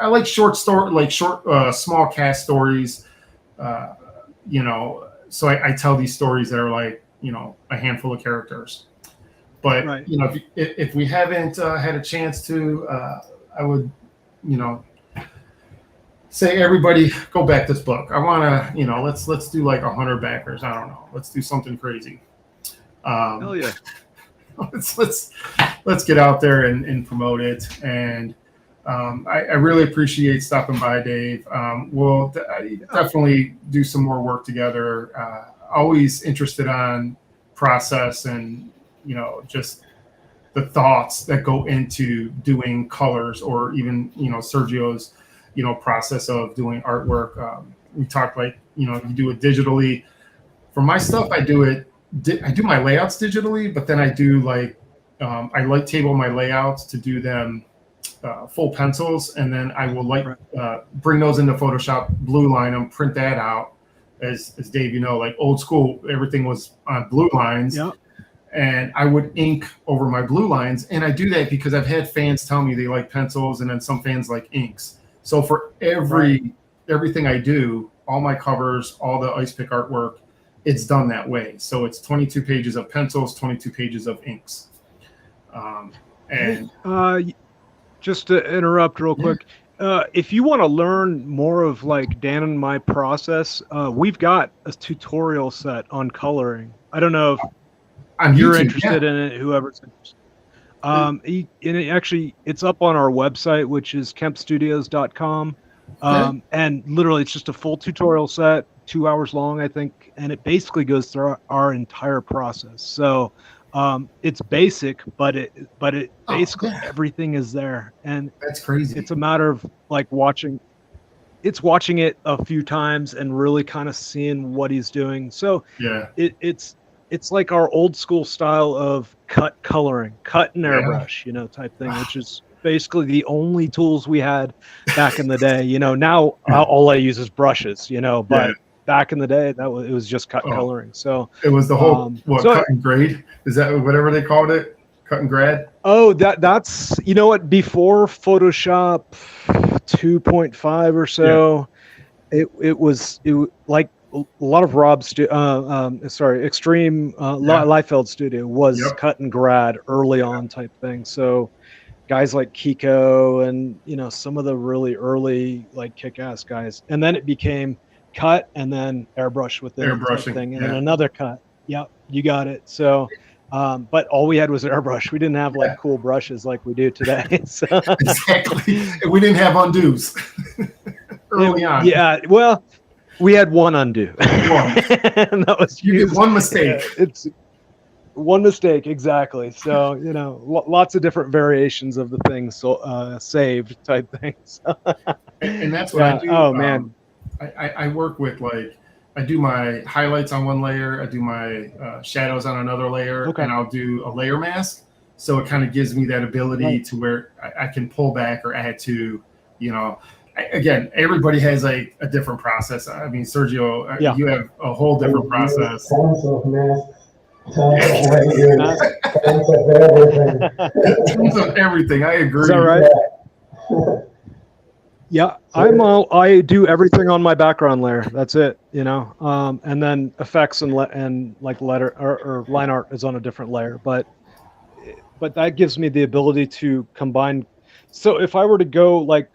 like short story, like short, small cast stories. You know, so I tell these stories that are like, you know, a handful of characters. But you know, if we haven't had a chance to, I would, you know, say everybody go back this book. I want to, you know, let's do like 100 backers. I don't know. Let's do something crazy. Hell yeah. let's get out there and promote it. And I really appreciate stopping by, Dave. We'll definitely do some more work together. Always interested on process and, you know, just the thoughts that go into doing colors or even, you know, Sergio's, you know, process of doing artwork. We talked like, you know, you do it digitally. For my stuff, I do my layouts digitally, but then I do like, I light table my layouts to do them full pencils, and then I will bring those into Photoshop, blue line them, print that out. As Dave, you know, like old school, everything was on blue lines. Yep. And I would ink over my blue lines. And I do that because I've had fans tell me they like pencils, and then some fans like inks. So for everything I do, all my covers, all the Ice Pick artwork, it's done that way. So it's 22 pages of pencils, 22 pages of inks. And just to interrupt real quick, if you want to learn more of like Dan and my process, we've got a tutorial set on coloring. I don't know if you're interested in it, whoever's interested. It's up on our website, which is kempstudios.com. And literally it's just a full tutorial set, 2 hours long, I think. And it basically goes through our entire process. So it's basic, but it basically everything is there. And that's crazy. It's a matter of like watching it a few times and really kind of seeing what he's doing. So it's like our old school style of cut coloring, cut and airbrush, you know, type thing, which is basically the only tools we had back in the day. You know, now all I use is brushes, you know, but back in the day it was just cut coloring. So it was the whole cut and grade. Is that whatever they called it? Cut and grad? Oh, that's, you know what, before Photoshop 2.5 or so, it was like a lot of Extreme Liefeld Studio was cut and grad early on type thing. So guys like Kiko and, you know, some of the really early like kick-ass guys. And then it became cut and then airbrush with the thing and then another cut. Yep, you got it. So but all we had was airbrush. We didn't have like cool brushes like we do today. So. Exactly. We didn't have undos early on. Yeah, well, we had one undo. And that was you did one mistake. It's one mistake, exactly. So, you know, lots of different variations of the things saved type things. And that's what I do. Oh man, I work with like I do my highlights on one layer, I do my shadows on another layer, Okay. and I'll do a layer mask. So it kind of gives me that ability Right. to where I can pull back or add to, you know, again, everybody has like a different process. I mean, Sergio, Yeah. you have a whole different I use process. tons of masks, tons of layers, tons of everything. Tons of everything. I agree. Is that right? Yeah, I do everything on my background layer. That's it, you know. And then effects and like letter or line art is on a different layer, but that gives me the ability to combine. So if I were to go like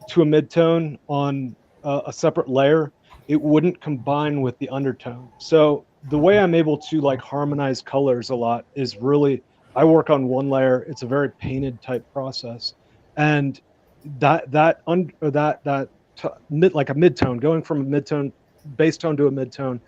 to a midtone on a separate layer, it wouldn't combine with the undertone. So the way I'm able to like harmonize colors a lot is really I work on one layer. It's a very painted type process, and like a midtone, going from a midtone bass tone to a midtone,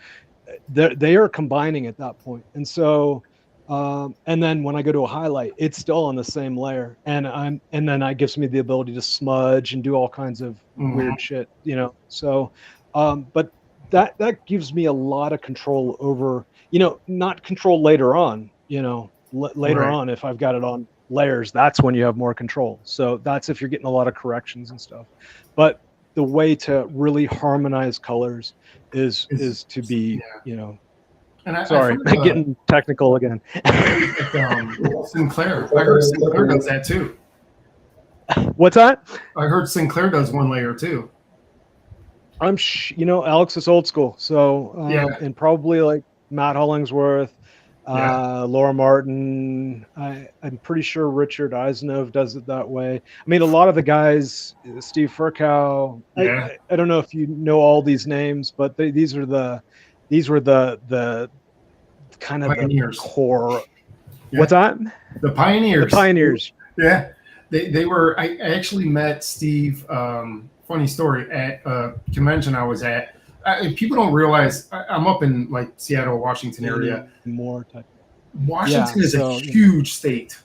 they are combining at that point. And so and then when I go to a highlight, it's still on the same layer, and then that gives me the ability to smudge and do all kinds of weird shit, you know. So but that gives me a lot of control over, you know, not control later on, you know, later Right. on if I've got it on layers, that's when you have more control. So that's if you're getting a lot of corrections and stuff. But the way to really harmonize colors is to be, you know, And sorry, getting technical again. Sinclair. I heard Sinclair does that too. What's that? I heard Sinclair does one layer too. You know, Alex is old school. So, and probably like Matt Hollingsworth, Laura Martin. I'm pretty sure Richard Eisnov does it that way. I mean, a lot of the guys, Steve Furkow. I don't know if you know all these names, but these were the kind of pioneers. The core. Yeah. What's that? The pioneers. The pioneers. Yeah, they were. I actually met Steve. Funny story at a convention I was at. People don't realize I'm up in like Seattle, Washington area. More type. Washington is a huge state,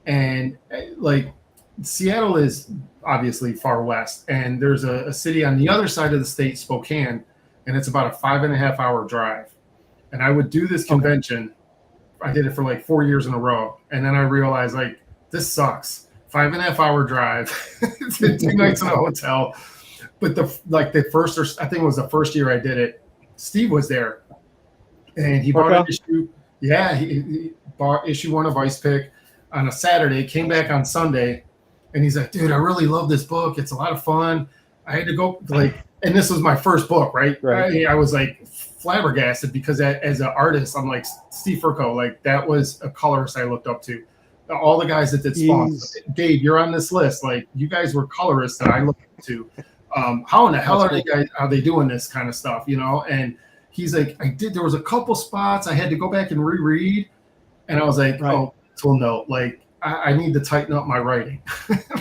and like Seattle is obviously far west, and there's a city on the other side of the state, Spokane, and it's about a 5.5 hour drive. And I would do this convention. I did it for like 4 years in a row, and then I realized like this sucks. 5.5 hour drive, 2 nights in a hotel. But the first, or I think it was the first year I did it, Steve was there, and he bought an issue. Yeah, he bought issue 1 of Ice Pick on a Saturday. Came back on Sunday, and he's like, "Dude, I really love this book. It's a lot of fun. I had to go and this was my first book, right? I was like flabbergasted because as an artist, I'm like Steve Furkow, like that was a colorist I looked up to. All the guys that did spawns, Dave, you're on this list. Like you guys were colorists that I looked up to. How in the hell are they doing this kind of stuff, you know? And he's like, there was a couple spots I had to go back and reread, and I was like, oh, well, no, like I need to tighten up my writing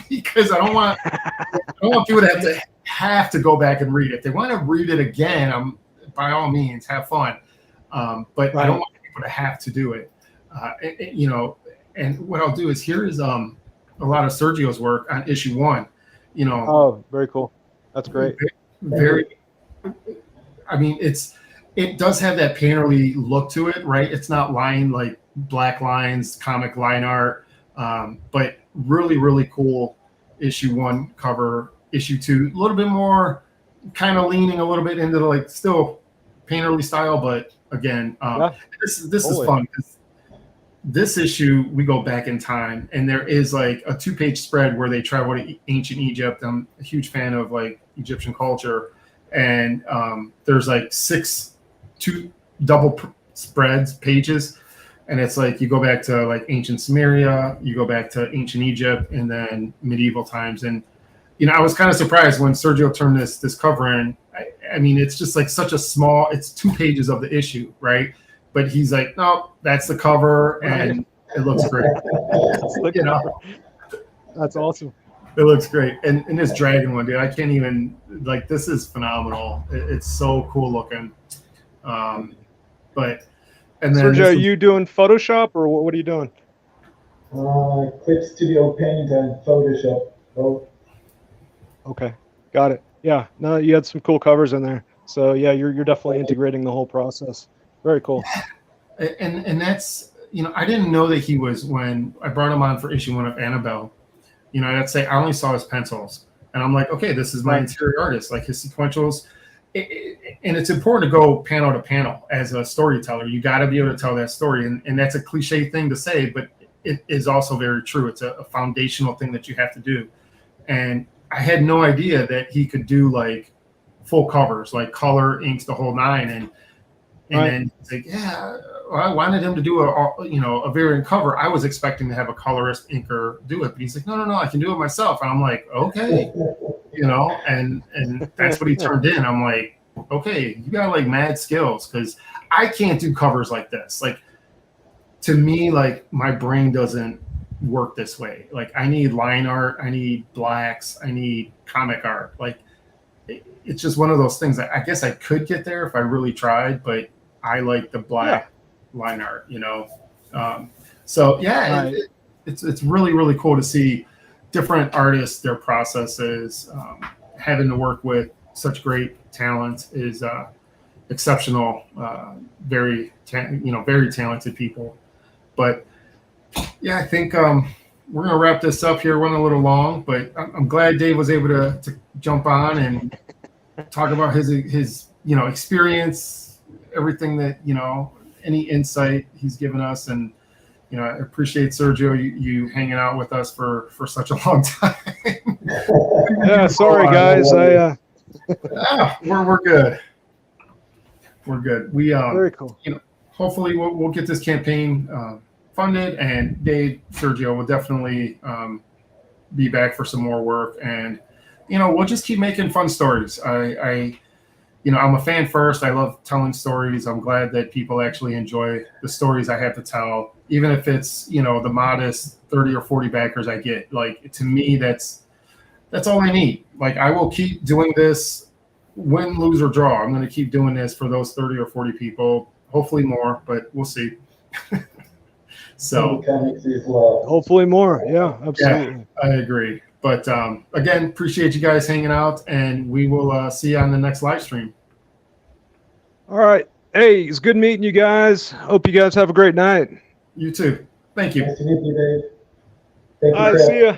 because I don't want people to have to go back and read it. If they want to read it again, by all means, have fun. But I don't want people to have to do it. You know, and what I'll do is here is a lot of Sergio's work on issue 1. You know. Oh, very cool. That's great. Very. I mean, it does have that painterly look to it, right? It's not like black lines, comic line art, but really, really cool. Issue 1 cover. Issue 2, a little bit more, kind of leaning a little bit into like still painterly style, but again, this is fun because this issue we go back in time, and there is like a 2-page spread where they travel to ancient Egypt. I'm a huge fan of like Egyptian culture, and there's like 2 double spreads pages, and it's like you go back to like ancient Sumeria, you go back to ancient Egypt, and then medieval times. And you know, I was kind of surprised when Sergio turned this cover in. I mean, it's just like such a small. It's 2 pages of the issue, right? But he's like, no, that's the cover, and it looks great. You know, that's awesome. It looks great, and this dragon one, dude, I can't even like. This is phenomenal. It's so cool looking. But and then Sergio, are you doing Photoshop or what are you doing? Clip Studio Paint and Photoshop. Both. Okay, got it. Yeah, no, you had some cool covers in there. So yeah, you're definitely integrating the whole process. Very cool. And that's, I didn't know that he was, when I brought him on for issue 1 of Annabelle, I'd say I only saw his pencils, and I'm like, okay, this is my Right. interior artist, like his sequentials. And it's important to go panel to panel as a storyteller. You got to be able to tell that story, and that's a cliche thing to say, but it is also very true. It's a foundational thing that you have to do. And I had no idea that he could do like full covers, like color, inks, the whole nine. And Right. then it's like, yeah, well, I wanted him to do a variant cover. I was expecting to have a colorist inker do it, but he's like, no, I can do it myself. And I'm like, okay, and that's what he turned in. I'm like, okay, you got like mad skills, because I can't do covers like this. Like, to me, like, my brain doesn't work this way. Like, I need line art, I need blacks, I need comic art. Like, it's just one of those things that I guess I could get there if I really tried, but I like the black line art, So yeah, Right. it's really, really cool to see different artists, their processes. Having to work with such great talent is exceptional. Very talented people. But yeah, I think we're gonna wrap this up here. Went a little long, but I'm glad Dave was able to jump on and talk about his experience, everything that any insight he's given us. And I appreciate, Sergio, you hanging out with us for such a long time. Yeah, sorry guys. We're good. We're good. We Very cool. hopefully we'll get this campaign funded, and Dave, Sergio will definitely be back for some more work, and we'll just keep making fun stories. I'm a fan first. I love telling stories. I'm glad that people actually enjoy the stories I have to tell, even if it's the modest 30 or 40 backers I get. Like, to me, that's all I need. Like, I will keep doing this, win, lose, or draw. I'm going to keep doing this for those 30 or 40 people, hopefully more, but we'll see. So comics is love. Hopefully more. Yeah, absolutely. Yeah, I agree. But again, appreciate you guys hanging out, and we will see you on the next live stream. All right. Hey, it's good meeting you guys. Hope you guys have a great night. You too. Thank you. Nice to meet you, Dave. Thank you, All right, Chris. see ya.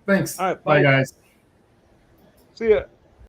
Thanks. All right, Bye, bye. guys. See ya.